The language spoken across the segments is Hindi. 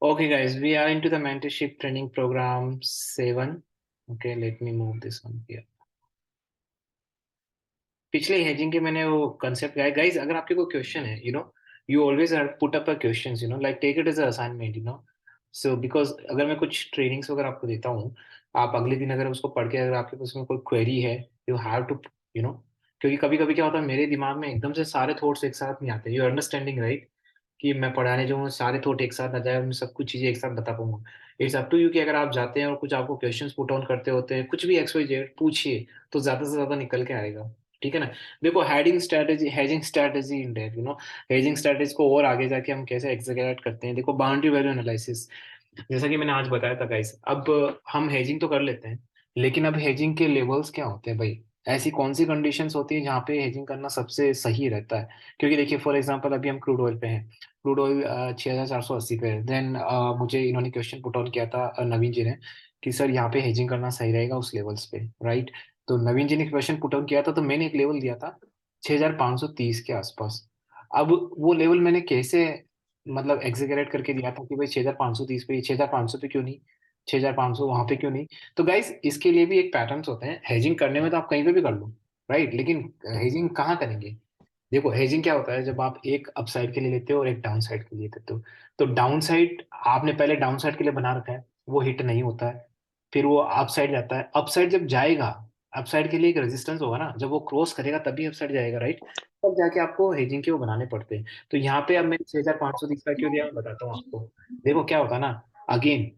Okay, guys, we are into the mentorship training program 7. Okay, let me move this one here. पिछले हेजिंग के मैंने वो कंसेप्ट गाया गाइस। अगर आपके कोई क्वेश्चन है, you always put up a questions, like take it as a assignment, so because अगर मैं कुछ ट्रेनिंग्स वगैरह आपको देता हूँ, आप अगले दिन अगर उसको पढ़ के अगर आपके पास में कोई क्वेरी है, you have to, you know क्योंकि कभी कभी क्या होता है, मेरे दिमाग में एकदम से सारे थॉट्स एक साथ नहीं आते। You understanding, right? कि मैं पढ़ाने जाऊँ, सारे थॉट एक साथ आ जाए, मैं सब कुछ चीजें एक साथ बता पाऊंगा। इट्स अप टू यू कि अगर आप जाते हैं और कुछ आपको क्वेश्चंस पुट ऑन करते होते हैं, कुछ भी एक्स वाई जेड पूछिए, तो ज्यादा से ज्यादा निकल के आएगा। ठीक है ना? देखो, hedging strategy in depth, hedging strategy को और आगे जाके हम कैसे एग्जीक्यूट करते हैं। देखो, बाउंड्री वैल्यू एनालिसिस, जैसा कि मैंने आज बताया था गाइस। अब हम हेजिंग तो कर लेते हैं, लेकिन अब हेजिंग के लेवल्स क्या होते हैं भाई? ऐसी कौन सी कंडीशंस होती है जहाँ पे हेजिंग करना सबसे सही रहता है? क्योंकि देखिए, फॉर एग्जांपल अभी हम क्रूड ऑयल पे हैं। क्रूड ऑयल 6480 पे है। देन मुझे इन्होंने क्वेश्चन पुट ऑन किया था, नवीन जी ने, कि सर यहाँ पे हेजिंग करना सही रहेगा उस लेवल्स पे, राइट? तो नवीन जी ने क्वेश्चन पुट ऑन किया था, तो मैंने एक लेवल दिया था 6530 के आसपास। अब वो लेवल मैंने कैसे मतलब एग्जीक्यूट करके दिया था कि भाई 6530 पे, 6500 पे क्यों नहीं, 6500 वहां पे क्यों नहीं? तो गाइस, इसके लिए भी एक पैटर्न्स होते हैं। हेजिंग करने में तो आप कहीं पे भी कर लो, राइट? लेकिन हेजिंग कहाँ करेंगे? देखो, हेजिंग क्या होता है, जब आप एक अप साइड के लिए लेते हो और एक डाउन साइड के लिए लेते हो, तो डाउन साइड आपने पहले डाउन साइड के लिए बना रखा है, वो हिट नहीं होता है। फिर वो अप साइड जाता है, अप साइड जब जाएगा, अप साइड के लिए एक रेजिस्टेंस होगा ना, जब वो क्रॉस करेगा तभी अप साइड जाएगा, राइट? तब जाके आपको हेजिंग के वो बनाने पड़ते हैं। तो यहाँ पे अब मैंने 6530 का क्यों दिया, मैं बताता हूँ आपको। देखो क्या होता है ना, अगेन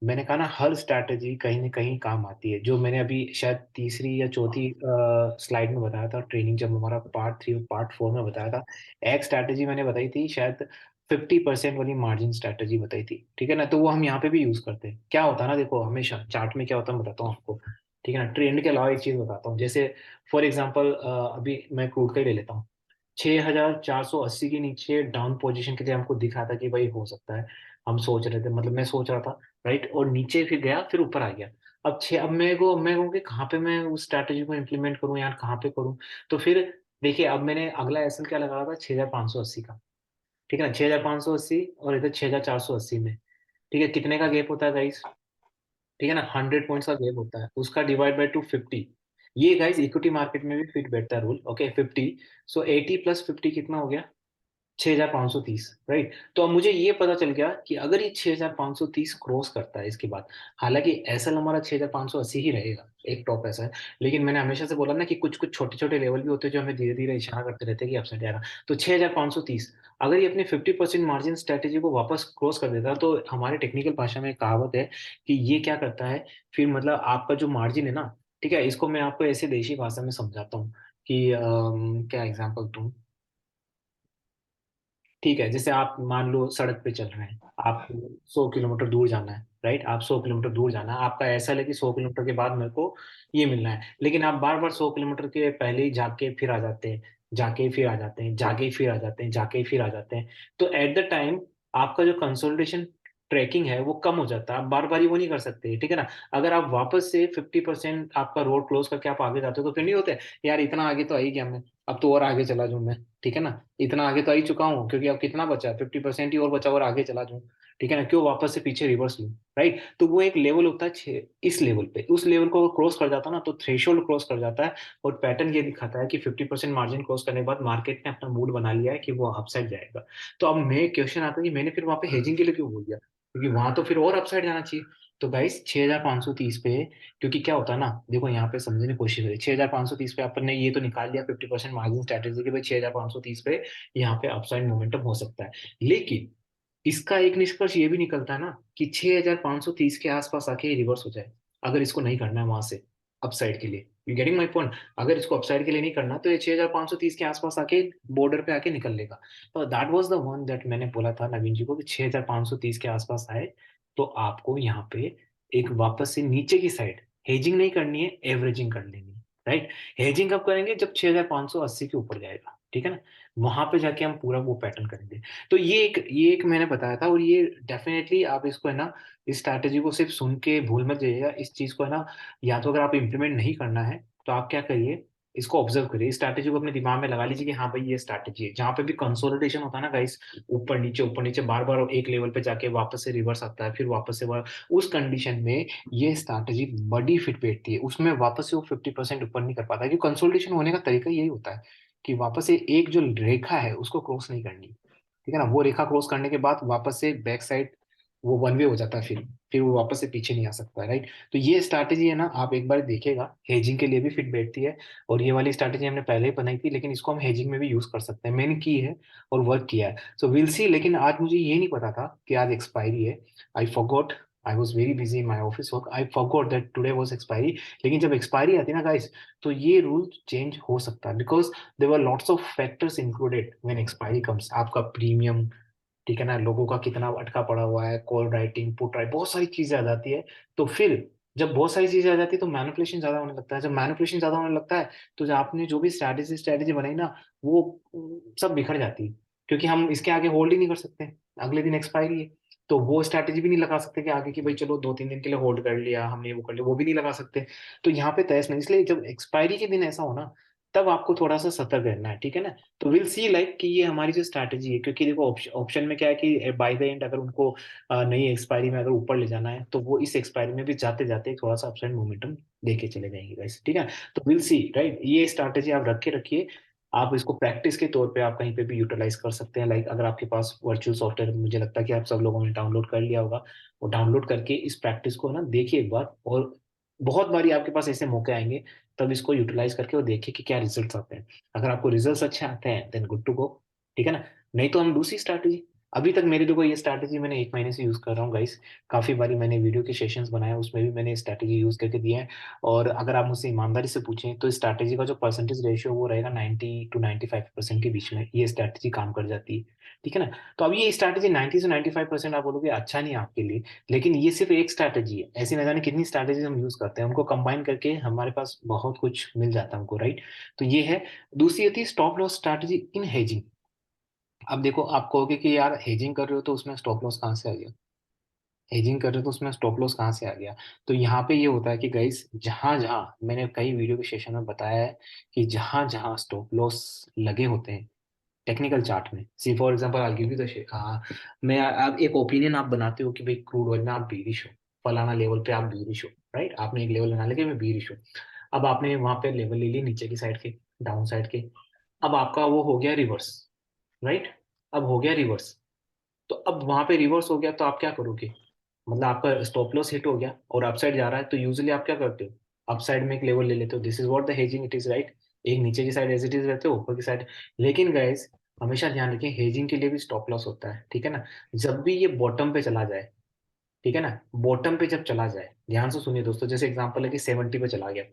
मैंने कहा ना, हर स्ट्रैटेजी कहीं ना कहीं काम आती है। जो मैंने अभी शायद तीसरी या चौथी स्लाइड में बताया था, ट्रेनिंग जब हमारा पार्ट 3 और पार्ट 4 में बताया था, एक स्ट्रैटेजी मैंने बताई थी, शायद 50% वाली मार्जिन स्ट्रैटेजी बताई थी। ठीक है ना? तो वो हम यहाँ पे भी यूज करते हैं। क्या होता है ना, देखो, हमेशा चार्ट में क्या होता है मैं बताता हूँ आपको। ठीक है ना? ट्रेंड के अलावा एक चीज बताता हूँ। जैसे फॉर एग्जाम्पल अभी मैं क्रूड का ही ले लेता हूँ। 6480 के नीचे डाउन पोजीशन के लिए हमको दिखा था कि भाई हो सकता है, हम सोच रहे थे, मतलब मैं सोच रहा था, राइट? और नीचे फिर गया, फिर ऊपर आ गया। अब मैं कहूँ कि कहाँ पे मैं उस स्ट्रैटेजी को इम्प्लीमेंट करूँ यार, कहाँ पे करूँ? तो फिर देखिए, अब मैंने अगला एसएल क्या लगा था, 6580 का। ठीक है ना? 6580 और इधर 6480 में। ठीक है, कितने का गैप होता है गाइस? ठीक है ना? 100 पॉइंट्स का गैप होता है, उसका डिवाइड बाय 250। ये गाइस इक्विटी मार्केट में भी फिट बैठता है रूल, ओके? 50। सो 80 प्लस 50 कितना हो गया? 6530, राइट? तो अब मुझे ये पता चल गया कि अगर ये 6530 क्रॉस करता है इसके बाद, हालांकि एसएल हमारा 6580 ही रहेगा, एक टॉप ऐसा है। लेकिन मैंने हमेशा से बोला ना कि कुछ कुछ छोटे छोटे लेवल भी होते हैं जो हमें धीरे धीरे इशारा करते रहते हैं कि अपसाइड आएगा। तो 6530 अगर ये अपने 50% मार्जिन स्ट्रेटेजी को वापस क्रॉस कर देता है, तो हमारे टेक्निकल भाषा में एक कहावत है कि ये क्या करता है, फिर मतलब आपका जो मार्जिन है ना, ठीक है, इसको मैं आपको ऐसे देशी भाषा में समझाता हूँ कि क्या एग्जाम्पल दूं। ठीक है, जैसे आप मान लो सड़क पे चल रहे हैं, आपको 100 किलोमीटर दूर जाना है, राइट? आप 100 किलोमीटर दूर जाना है, आपका ऐसा है कि 100 किलोमीटर के बाद मेरे को ये मिलना है, लेकिन आप बार बार 100 किलोमीटर के पहले ही जाके फिर आ जाते हैं, जाके फिर आ जाते हैं, जाके फिर आ जाते हैं, जाके फिर आ जाते हैं। तो एट द टाइम आपका जो कंसोलिडेशन ट्रैकिंग है वो कम हो जाता है, आप बार बार वो नहीं कर सकते। ठीक है ना? अगर आप वापस से 50% आपका रोड क्लोज करके आप आगे जाते हो, तो फिर नहीं होते यार, इतना आगे तो आ ही गया मैं, अब तो और आगे चला जाऊं मैं। ठीक है ना? इतना आगे तो आ ही चुका हूँ, क्योंकि अब कितना बचा, 50% ही और बचा, और आगे चला जाऊं। ठीक है ना? क्यों वापस से पीछे रिवर्स लूं? राइट? तो वो एक लेवल होता है इस लेवल पे, उस लेवल को क्रॉस कर जाता है ना, तो थ्रेशोल्ड क्रॉस कर जाता है। और पैटर्न ये दिखाता है कि 50% मार्जिन क्रॉस करने के बाद मार्केट ने अपना मूड बना लिया है कि वो अपसाइड जाएगा। तो अब मैं क्वेश्चन आता है कि मैंने फिर वहां पे हेजिंग के लिए क्यों बोल दिया, क्योंकि वहां तो फिर और अपसाइड जाना चाहिए। तो गाइस, 6530 पे, क्योंकि क्या होता है ना, देखो यहाँ पे समझने की कोशिश करें। 6530 पे अपन ने ये तो निकाल लिया 50% मार्जिन स्ट्रेटेजी की भाई, 6530 पे यहाँ पे अपसाइड मोमेंटम हो सकता है। लेकिन इसका एक निष्कर्ष ये भी निकलता है ना कि 6530 के आसपास आके रिवर्स हो जाए, अगर इसको नहीं करना है वहां से अपसाइड के लिए। You getting my point? अगर इसको अपसाइड के लिए नहीं करना, तो ये 6530 के आसपास आके बॉर्डर पे आके निकल लेगा। तो that was the one that मैंने बोला था नवीन जी को कि 6530 के आसपास आए, तो आपको यहाँ पे एक वापस से नीचे की साइड हेजिंग नहीं करनी है, एवरेजिंग कर लेनी है, राइट? हेजिंग कब करेंगे? जब 6580 के ऊपर जाएगा। ठीक है ना? वहां पे जाके हम पूरा वो पैटर्न करेंगे। तो ये एक मैंने बताया था, और ये डेफिनेटली आप इसको है ना, इस स्ट्रैटेजी को सिर्फ सुन के भूल मत जाइएगा। इस चीज को है ना, या तो अगर आप इम्प्लीमेंट नहीं करना है, तो आप क्या करिए, इसको ऑब्जर्व करिए, इस स्ट्रैटेजी को अपने दिमाग में लगा लीजिए कि हाँ भाई ये स्ट्रैटेजी है। जहां पे भी कंसोलिडेशन होता है ना गाइस, ऊपर नीचे बार बार एक लेवल पे जाके वापस से रिवर्स आता है, फिर वापस से उस कंडीशन में ये स्ट्रैटेजी बड़ी फिट बैठती है, उसमें वापस से वो 50% ऊपर नहीं कर पाता, क्योंकि कंसोलिडेशन होने का तरीका यही होता है कि वापस से एक जो रेखा है उसको क्रॉस नहीं करनी, ठीक है ना। वो रेखा क्रॉस करने के बाद वापस से बैक साइड वो वन वे हो जाता है, फिर वो वापस से पीछे नहीं आ सकता है, राइट। तो ये स्ट्रैटेजी है ना, आप एक बार देखिएगा, हेजिंग के लिए भी फिट बैठती है। और ये वाली स्ट्रैटेजी हमने पहले ही बनाई थी, लेकिन इसको हम हेजिंग में भी यूज कर सकते हैं, मैंने की है और वर्क किया है। So will see. लेकिन आज मुझे ये नहीं पता था कि आज एक्सपायरी है। I forgot, I was very busy in my office work, I forgot that today was expiry. लेकिन जब एक्सपायरी आती है ना गाइस, तो ये रूल चेंज हो सकता है, because there were lots of factors included when expiry comes. आपका प्रीमियम, ठीक है ना, लोगों का कितना अटका पड़ा हुआ है, कॉल राइटिंग, पुट राइट, बहुत सारी चीजें आ जाती है। तो फिर जब बहुत सारी चीजें आ जाती है तो मैनिपुलेशन ज्यादा होने लगता है। जब मैनिपुलेशन ज्यादा होने लगता है तो जो आपने जो भी स्ट्रैटेजी बनाई ना, वो सब बिखर जाती है, क्योंकि हम इसके आगे होल्ड ही नहीं कर सकते, अगले दिन एक्सपायरी है। तो वो स्ट्रैटेजी भी नहीं लगा सकते कि आगे की भाई चलो 2-3 दिन के लिए होल्ड कर लिया हमने, वो कर लिया, वो भी नहीं लगा सकते। तो यहाँ पे तय नहीं, इसलिए जब एक्सपायरी के दिन ऐसा हो ना, तब आपको थोड़ा सा सतर्क रहना है, ठीक है ना। तो विल सी लाइक कि ये हमारी जो स्ट्रैटेजी है, क्योंकि देखो ऑप्शन में क्या है कि बाय द एंड अगर उनको नई एक्सपायरी में अगर ऊपर ले जाना है, तो वो इस एक्सपायरी में भी जाते जाते थोड़ा सा अपसाइड मोमेंटम देके चले जाएंगे गाइस, ठीक है। तो विल सी, राइट, ये स्ट्रैटेजी आप रखिए। आप इसको प्रैक्टिस के तौर पे आप कहीं पे भी यूटिलाइज कर सकते हैं। लाइक अगर आपके पास वर्चुअल सॉफ्टवेयर, मुझे लगता है कि आप सब लोगों ने डाउनलोड कर लिया होगा, वो डाउनलोड करके इस प्रैक्टिस को ना देखिए एक बार, और बहुत बारी आपके पास ऐसे मौके आएंगे, तब इसको यूटिलाइज करके वो देखिए कि क्या रिजल्ट्स आते हैं। अगर आपको रिजल्ट्स अच्छे आते हैं देन गुड टू गो, ठीक है ना। नहीं तो हम दूसरी स्ट्रैटेजी, अभी तक मेरे देखो ये स्ट्रैटेजी मैंने 1 महीने से यूज कर रहा हूँ गाइस। काफी बारी मैंने वीडियो के सेशंस बनाए, उसमें भी मैंने स्ट्रैटेजी यूज करके दिए हैं। और अगर आप मुझसे ईमानदारी से पूछें तो स्ट्रैटेजी का जो परसेंटेज रेशियो वो रहेगा 90 to 95% के बीच में, ये स्ट्रैटेजी काम कर जाती है, ठीक है ना। तो अब ये स्ट्रैटेजी 90 से 95% आप बोलोगे अच्छा नहीं है आपके लिए, लेकिन ये सिर्फ एक स्ट्रैटेजी है, ऐसी न जाने कितनी स्ट्रैटेजी हम यूज करते हैं, उनको कंबाइन करके हमारे पास बहुत कुछ मिल जाता है हमको, राइट। तो ये है। दूसरी होती है stop loss strategy in hedging. अब देखो, आप कहोगे कि यार हेजिंग कर रहे हो तो उसमें स्टॉप लॉस कहाँ से आ गया, हेजिंग कर रहे हो तो उसमें स्टॉप लॉस कहाँ से आ गया। तो यहाँ पे ये होता है कि गाइस, जहां जहां मैंने कई वीडियो के सेशन में बताया है कि जहां जहां स्टॉप लॉस लगे होते हैं टेक्निकल चार्ट में, see for example I give you the मैं, आप एक ओपिनियन आप बनाते हो कि भाई क्रूड ऑयल में आप बीरिश हो, फलाना लेवल पे आप बीरिश हो, राइट, आपने एक लेवल बना लिया कि मैं बीरिश हूँ। अब आपने वहां पे लेवल ले ली नीचे की साइड के, डाउन साइड के। अब आपका वो हो गया रिवर्स, राइट, अब हो गया रिवर्स। तो अब वहां पे रिवर्स हो गया तो आप क्या करोगे, मतलब आपका स्टॉप लॉस हिट हो गया और अपसाइड जा रहा है, तो यूजुअली आप क्या करते हो, अपसाइड में एक लेवल ले लेते हो, this is what the hedging it is, right. एक नीचे की साइड एज इट इज रहते हो, ऊपर की साइड। लेकिन गाइस, हमेशा ध्यान रखें, हेजिंग के लिए भी स्टॉप लॉस होता है, ठीक है ना। जब भी ये बॉटम पे चला जाए, ठीक है ना, बॉटम पे जब चला जाए, ध्यान से सुनिए दोस्तों, जैसे एग्जांपल है कि 70 पे चला गया,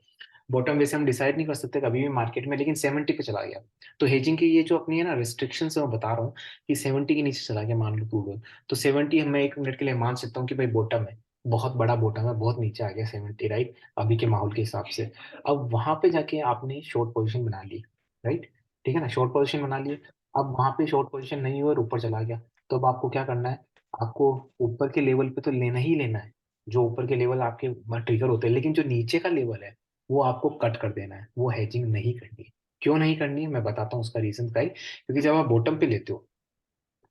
बॉटम वैसे हम डिसाइड नहीं कर सकते कभी भी मार्केट में, लेकिन 70 पे चला गया, तो हेजिंग की ये जो अपनी है ना रिस्ट्रिक्शन मैं बता रहा हूँ कि 70 के नीचे चला गया मान लो क्रूड, तो 70 मैं 1 मिनट के लिए मान सकता हूँ कि भाई बॉटम है, बहुत बड़ा बॉटम है, बहुत नीचे आ गया 70, राइट, अभी के माहौल के हिसाब से। अब वहां पे जाके आपने शॉर्ट पोजिशन बना ली, राइट, ठीक है ना, शॉर्ट पोजिशन बना लिए। अब वहां पे शॉर्ट पोजिशन नहीं हुआ और ऊपर चला गया, तो अब आपको क्या करना है, आपको ऊपर के लेवल पे तो लेना ही लेना है, जो ऊपर के लेवल आपके ट्रिगर होते हैं, लेकिन जो नीचे का लेवल है वो आपको कट कर देना है, वो हेजिंग नहीं करनी है। क्यों नहीं करनी है मैं बताता हूँ उसका रीजन का ही, क्योंकि जब आप बॉटम पे लेते हो,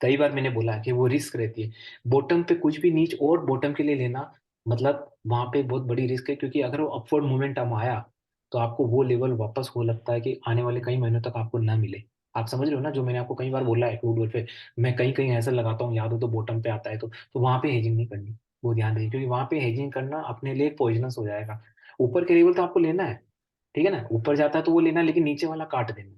कई बार मैंने बोला है कि वो रिस्क रहती है, बॉटम पे कुछ भी नीच और बॉटम के लिए लेना, मतलब वहां पे बहुत बड़ी रिस्क है, क्योंकि अगर वो अपवर्ड मोमेंटम आया तो आपको वो लेवल वापस हो लगता है कि आने वाले कई महीनों तक आपको ना मिले। आप समझ रहे हो ना, जो मैंने आपको कई बार बोला है क्रूड ऑयल पे, मैं कहीं कहीं ऐसा लगाता हूँ, याद हो तो बॉटम पे आता है, तो वहां पे हेजिंग नहीं करनी, वो ध्यान रखिए, क्योंकि वहां पे हेजिंग करना अपने लिए पॉइजनस हो जाएगा। ऊपर के लेवल तो आपको लेना है, ठीक है ना, ऊपर जाता है तो वो लेना है, लेकिन नीचे वाला काट देना।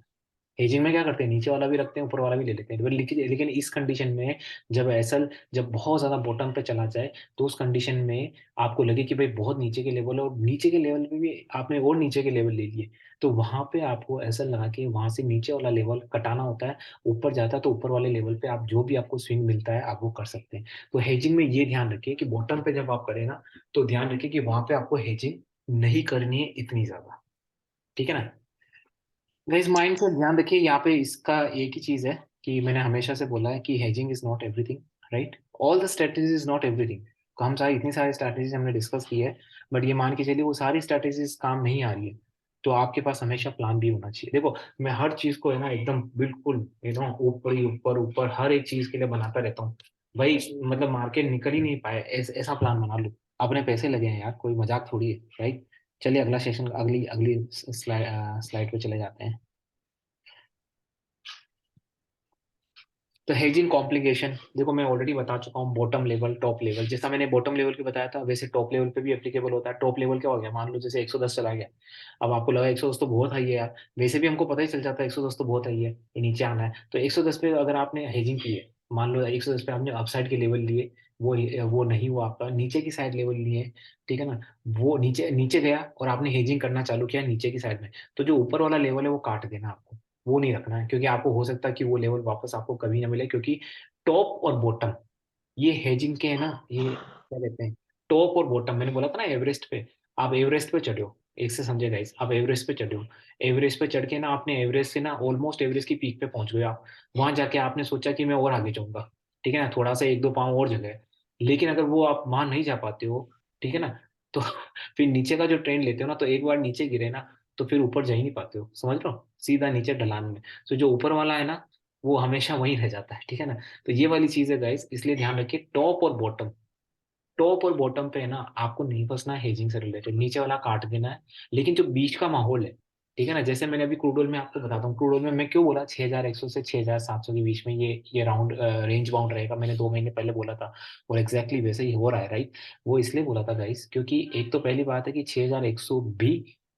हेजिंग में क्या करते हैं, नीचे वाला भी रखते हैं, ऊपर वाला भी ले लेते हैं, लेकिन इस कंडीशन में, जब एसएल जब बहुत ज्यादा बॉटम पे चला जाए, तो उस कंडीशन में आपको लगे कि भाई बहुत नीचे के लेवल है, और नीचे के लेवल पे भी आपने और नीचे के लेवल ले लिए, तो वहां पे आपको एसएल लगा के वहां से नीचे वाला लेवल कटाना होता है। ऊपर जाता है तो ऊपर वाले लेवल पे आप जो भी आपको स्विंग मिलता है आप वो कर सकते हैं। तो हेजिंग में ये ध्यान रखिए कि बॉटम पे जब आप करें ना, तो ध्यान रखिए कि वहां पे आपको हेजिंग नहीं करनी है इतनी ज्यादा, ठीक है ना। गाइस, माइंड से ध्यान रखिए, यहाँ पे इसका एक ही चीज है कि मैंने हमेशा से बोला है कि hedging is not everything, right, all the strategies is not everything. हम सारी इतनी सारी स्ट्रेटेजीज हमने डिस्कस की है, बट ये मान के चलिए वो सारी स्ट्रेटेजीज काम नहीं आ रही है, तो आपके पास हमेशा प्लान बी होना चाहिए। देखो, मैं हर चीज को है ना एकदम बिल्कुल ऊपर ही ऊपर ऊपर हर एक चीज के लिए बनाता रहता हूँ भाई। मतलब मार्केट निकल ही नहीं पाए, ऐसा प्लान बना लो। अपने पैसे लगे हैं यार, कोई मजाक थोड़ी है, राइट। चलिए अगला सेशन, अगली अगली स्लाइड स्लाइड पे चले जाते हैं। तो हेजिंग कॉम्प्लिकेशन, देखो मैं ऑलरेडी बता चुका हूँ, बॉटम लेवल टॉप लेवल, जैसा मैंने बॉटम लेवल की बताया था वैसे टॉप लेवल पे भी एप्लीकेबल होता है। टॉप लेवल क्या हो गया, मान लो जैसे 110 चला गया, अब आपको लगा 110 तो बहुत हाई है यार, वैसे भी हमको पता ही चल जाता है 110 तो बहुत हाई है, ये नीचे आना है। तो 110 पे अगर आपने हेजिंग की है, मान लो 110 पे आपने अपसाइड के लेवल लिए, वो नहीं हुआ, आपका नीचे की साइड लेवल लिए, ठीक है ना, वो नीचे नीचे गया और आपने हेजिंग करना चालू किया नीचे की साइड में, तो जो ऊपर वाला लेवल है वो काट देना आपको, वो नहीं रखना है, क्योंकि आपको हो सकता है कि वो लेवल वापस आपको कभी ना मिले, क्योंकि टॉप और बॉटम ये हेजिंग के है ना, ये क्या कहते हैं, टॉप और बॉटम, मैंने बोला था ना एवरेस्ट पे, आप एवरेस्ट पे चढ़े हो, एक से समझे गाइस, आप एवरेस्ट पे चढ़े हो, एवरेस्ट पे चढ़ के ना आपने एवरेस्ट से ना ऑलमोस्ट एवरेस्ट की पीक पे पहुंच गए आप, वहां जाके आपने सोचा कि मैं और आगे जाऊंगा, ठीक है ना, थोड़ा सा एक दो पाँव और जगह है, लेकिन अगर वो आप वहां नहीं जा पाते हो, ठीक है ना, तो फिर नीचे का जो ट्रेन लेते हो ना, तो एक बार नीचे गिरे ना, तो फिर ऊपर जा ही नहीं पाते हो, समझ रहे हो, सीधा नीचे ढलान में। तो जो ऊपर वाला है ना, वो हमेशा वहीं रह जाता है, ठीक है ना। तो ये वाली चीज है गाइस, इसलिए ध्यान रखिए, टॉप और बॉटम, टॉप और बॉटम पे है ना आपको नहीं फंसना है हेजिंग से रिलेटेड, नीचे वाला काट देना है। लेकिन जो बीच का माहौल है, ठीक है ना, जैसे मैंने अभी क्रूड ऑयल में आपको बताता हूँ, क्रूड ऑयल में मैं क्यों बोला 6100 से 6700 के बीच में ये राउंड रेंज बाउंड रहेगा, मैंने 2 महीने पहले बोला था, और एग्जैक्टली वैसे ही हो रहा है, राइट। वो इसलिए बोला था गाइस, क्योंकि एक तो पहली बात है कि 6100 भी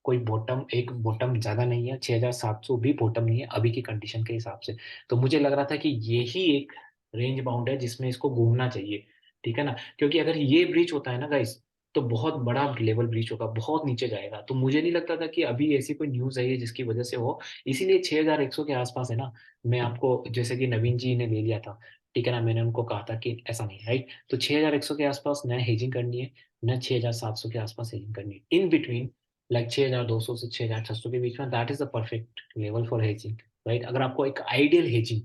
कोई बॉटम, एक बॉटम ज्यादा नहीं है, 6700 भी बॉटम नहीं है अभी की कंडीशन के हिसाब से। तो मुझे लग रहा था कि यही एक रेंज बाउंड है जिसमें इसको घूमना चाहिए, ठीक है ना, क्योंकि अगर ये ब्रीच होता है ना गाइस, तो बहुत बड़ा लेवल ब्रीच होगा, बहुत नीचे जाएगा। तो मुझे नहीं लगता था कि अभी ऐसी कोई न्यूज है जिसकी वजह से हो, इसीलिए 6100 के आसपास है ना, मैं आपको जैसे कि नवीन जी ने ले लिया था, ठीक है ना, मैंने उनको कहा था कि ऐसा नहीं, राइट। तो 6100 के आसपास न हेजिंग करनी है, न 6700 के आसपास हेजिंग करनी है, इन बिटवीन, लाइक 6200 से 6600 के बीच में, that is the perfect level for hedging, right. अगर आपको एक आइडियल हेजिंग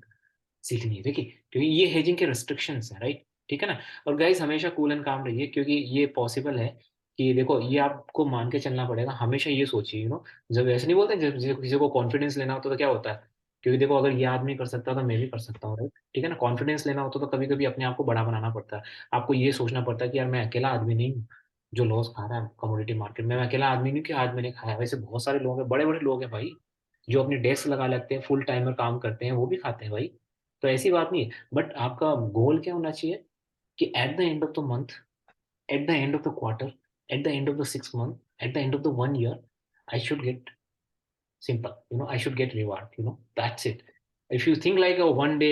सीखनी है, देखिए, क्योंकि ये हेजिंग के रेस्ट्रिक्शंस है, राइट, ठीक है ना। और गाइस हमेशा कूल एंड काम रहिए, क्योंकि ये पॉसिबल है कि देखो, ये आपको मान के चलना पड़ेगा, हमेशा ये सोचिए, जब ऐसे नहीं बोलते, जब किसी को कॉन्फिडेंस लेना होता है तो क्या होता है, क्योंकि देखो अगर ये आदमी कर सकता है तो मैं भी कर सकता हूँ, राइट, ठीक है ना। कॉन्फिडेंस लेना होता है तो कभी कभी अपने आप को बड़ा बनाना पड़ता है, आपको ये सोचना पड़ता है कि यार मैं अकेला आदमी नहीं हूँ जो लॉस खा रहा है कमोडिटी मार्केट में, मैं अकेला आदमी नहीं कि आज मैंने खाया, वैसे बहुत सारे लोग हैं, बड़े बड़े लोग हैं भाई, जो अपनी डेस्क लगा लगते हैं, फुल टाइमर काम करते हैं, वो भी खाते हैं भाई। तो ऐसी बात नहीं है, बट आपका गोल क्या होना चाहिए कि at the end of the month, at the end of the quarter, at the end of the 6 month, at the end of the 1 year, I should get simple, I should get reward, that's it. If you think like, oh, one day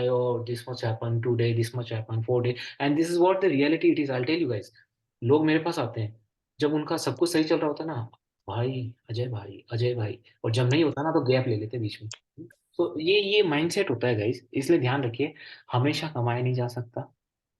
oh, this much happened, 2 day this much happened, 4 day, and this is what the reality it is, I'll tell you guys, लोग मेरे पास आते हैं जब उनका सब कुछ सही चल रहा होता है ना, भाई अजय भाई, अजय भाई, और जब नहीं होता ना तो गैप ले लेते हैं बीच में। तो ये माइंडसेट होता है गाइस, इसलिए ध्यान रखिए, हमेशा कमाया नहीं जा सकता,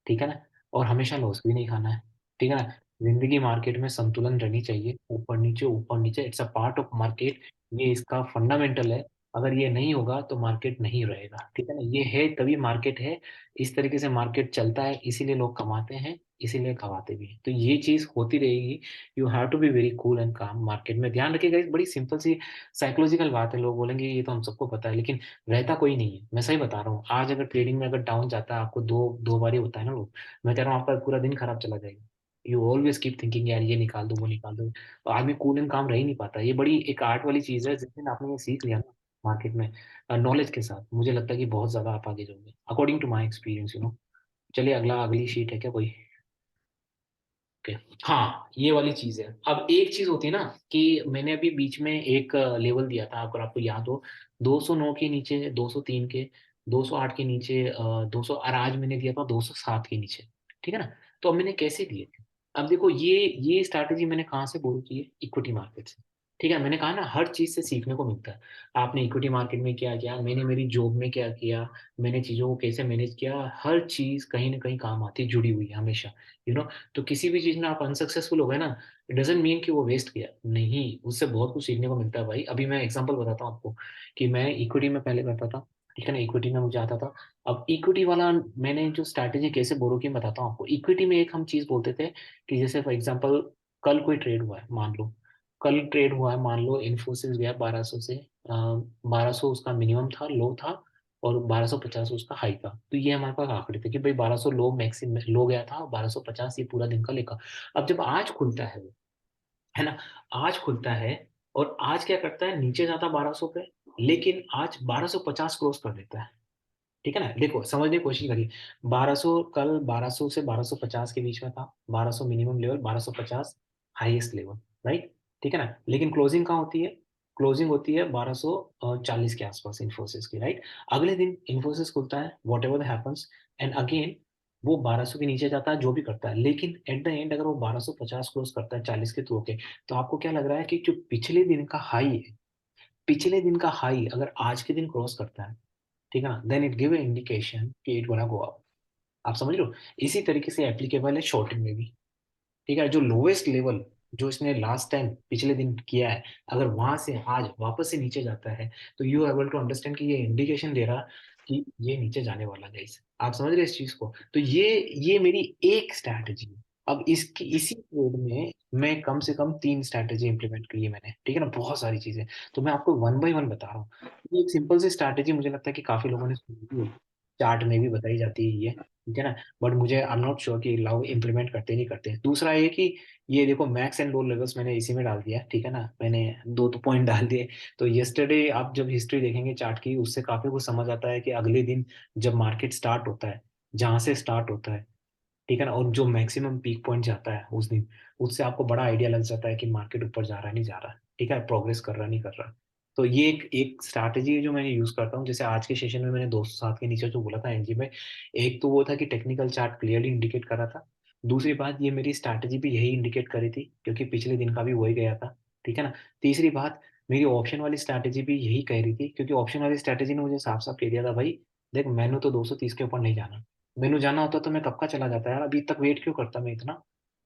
ठीक है ना, और हमेशा लॉस भी नहीं खाना है, ठीक है ना। जिंदगी मार्केट में संतुलन रहनी चाहिए, ऊपर नीचे, it's a part of market, ये इसका फंडामेंटल है। अगर ये नहीं होगा तो मार्केट नहीं रहेगा, ठीक है ना, ये है तभी मार्केट है, इस तरीके से मार्केट चलता है, इसीलिए लोग कमाते हैं, इसीलिए कमाते भी हैं, तो ये चीज होती रहेगी। You have to be very cool and calm market में, ध्यान रखिएगा, इस बड़ी सिंपल सी साइकोलॉजिकल बात है, लोग बोलेंगे ये तो हम सबको पता है, लेकिन रहता कोई नहीं है, मैं सही बता रहा हूँ। आज अगर ट्रेडिंग में अगर डाउन जाता है आपको, दो दो बार ही होता है ना लोग, मैं कह रहा हूँ आपका पूरा दिन खराब चला जाएगा। यू ऑलवेज कीप थिंकिंग यार ये निकाल दो वो निकाल दो, तो आदमी कूल एंड काम रह ही नहीं पाता। ये बड़ी एक आर्ट वाली चीज है, जिस दिन आपने ये सीख लिया ना मार्केट में, नॉलेज के साथ, मुझे लगता है कि बहुत ज्यादा आप आगे जाओगे, अकॉर्डिंग टू माई एक्सपीरियंस। चलिए अगली शीट है क्या कोई? ओके। हाँ, ये वाली चीज है। अब एक चीज होती है ना कि मैंने अभी बीच में एक लेवल दिया था, अगर आपको याद हो, 209 के नीचे, 203 के, 208 के नीचे, 200, और आज मैंने दिया था 207 के नीचे, ठीक है ना। तो अब मैंने कैसे दिए थे? अब देखो, ये स्ट्रैटेजी मैंने कहाँ से बोल की है? इक्विटी मार्केट से, ठीक है। मैंने कहा ना हर चीज से सीखने को मिलता है। आपने इक्विटी मार्केट में क्या किया, मैंने मेरी जॉब में क्या किया, मैंने चीजों को कैसे मैनेज किया, हर चीज कहीं ना कहीं काम आती है, जुड़ी हुई है हमेशा, यू नो तो किसी भी चीज में आप अनसक्सेसफुल हो गए ना, इट डजेंट मीन कि वो वेस्ट किया, नहीं, उससे बहुत कुछ सीखने को मिलता है भाई। अभी मैं एग्जांपल बताता हूँ आपको, कि मैं इक्विटी में पहले करता था, ठीक है ना, इक्विटी में मुझे आता था। अब इक्विटी वाला मैंने जो स्ट्रैटेजी कैसे बोरो की, मैं बताता हूँ आपको। इक्विटी में एक हम चीज बोलते थे कि जैसे फॉर एग्जाम्पल, कल कोई ट्रेड हुआ है, मान लो कल ट्रेड हुआ है, मान लो इन्फोसिस गया 1200 से 1200 उसका मिनिमम था, लो था, और 1250 उसका हाई था। तो ये हमारे पास आंकड़े थे कि भाई 1200 लो मैक्सिमम लो गया था, 1250 ये पूरा दिन का लेखा। अब जब आज खुलता है ना, आज खुलता है और आज क्या करता है, नीचे जाता 1200 पे, लेकिन आज 1250 क्रॉस कर देता है। ठीक है ना, देखो समझने की कोशिश करिए। 1200 कल 1200 से 1250 के बीच में था, 1200 minimum level, 1250 highest level, right. ठीक है ना, लेकिन क्लोजिंग कहाँ होती है, क्लोजिंग होती है 1240 के आसपास इन्फोसिस की, राइट। अगले दिन इन्फोसिस खुलता है, what ever happens, and again वो 1200 के नीचे जाता है, जो भी करता है, लेकिन एट द एंड अगर वो 1250 क्रॉस करता है 40 के थ्रू के, तो आपको क्या लग रहा है कि जो पिछले दिन का हाई है, पिछले दिन का हाई अगर आज के दिन क्रॉस करता है, ठीक है ना, then it give a indication कि इट गोना गो अप। आप समझ रहे हो, इसी तरीके से एप्लीकेबल है शॉर्टिंग में भी। ठीक है, जो लोवेस्ट लेवल जो इसने लास्ट टाइम पिछले दिन किया है, अगर वहां से आज वापस से नीचे जाता है, तो यू एबल टू अंडरस्टैंड कि ये इंडिकेशन दे रहा कि ये नीचे जाने वाला है इस। आप समझ रहे हैं इस चीज को। तो ये मेरी एक स्ट्रैटेजी है। अब इसकी इसी ट्रेड में मैं कम से कम 3 स्ट्रैटेजी इंप्लीमेंट की है मैंने, ठीक है ना, बहुत सारी चीजें। तो मैं आपको वन बाय वन बता रहा हूँ। ये एक सिंपल सी स्ट्रैटेजी, मुझे लगता है कि काफी लोगों ने सुनी भी होगी, चार्ट में भी बताई जाती है ये, ठीक है ना। बट मुझे आई एम नॉट श्योर कि लोग इम्प्लीमेंट करते नहीं करते। दूसरा ये कि ये देखो मैक्स एंड लो लेवल्स मैंने इसी में डाल दिया, ठीक है ना, मैंने दो तो पॉइंट डाल दिए। तो यस्टरडे आप जब हिस्ट्री देखेंगे चार्ट की, उससे काफी कुछ समझ आता है कि अगले दिन जब मार्केट स्टार्ट होता है, जहां से स्टार्ट होता है, ठीक है ना, और जो मैक्सिमम पीक पॉइंट जाता है उस दिन, उससे आपको बड़ा आइडिया लग जाता है कि मार्केट ऊपर जा रहा है नहीं जा रहा, ठीक है, प्रोग्रेस कर रहा नहीं कर रहा। तो ये एक एक स्ट्रैटेजी है जो मैंने यूज करता हूँ। जैसे आज के सेशन में मैंने 207 के नीचे जो बोला था एनजी में, एक तो वो था कि टेक्निकल चार्ट क्लियरली इंडिकेट कर रहा था। दूसरी बात, ये मेरी स्ट्रैटेजी भी यही इंडिकेट करी थी क्योंकि पिछले दिन का भी वही गया था, ठीक है ना। तीसरी बात, मेरी ऑप्शन वाली स्ट्रैटेजी भी यही कह रही थी, क्योंकि ऑप्शन वाली स्ट्रैटेजी ने मुझे साफ साफ कह दिया था, भाई देख मैंने तो 230 के ऊपर नहीं जाना। मेनू जाना होता तो मैं कब का चला जाता यार, अभी तक वेट क्यों करता मैं इतना।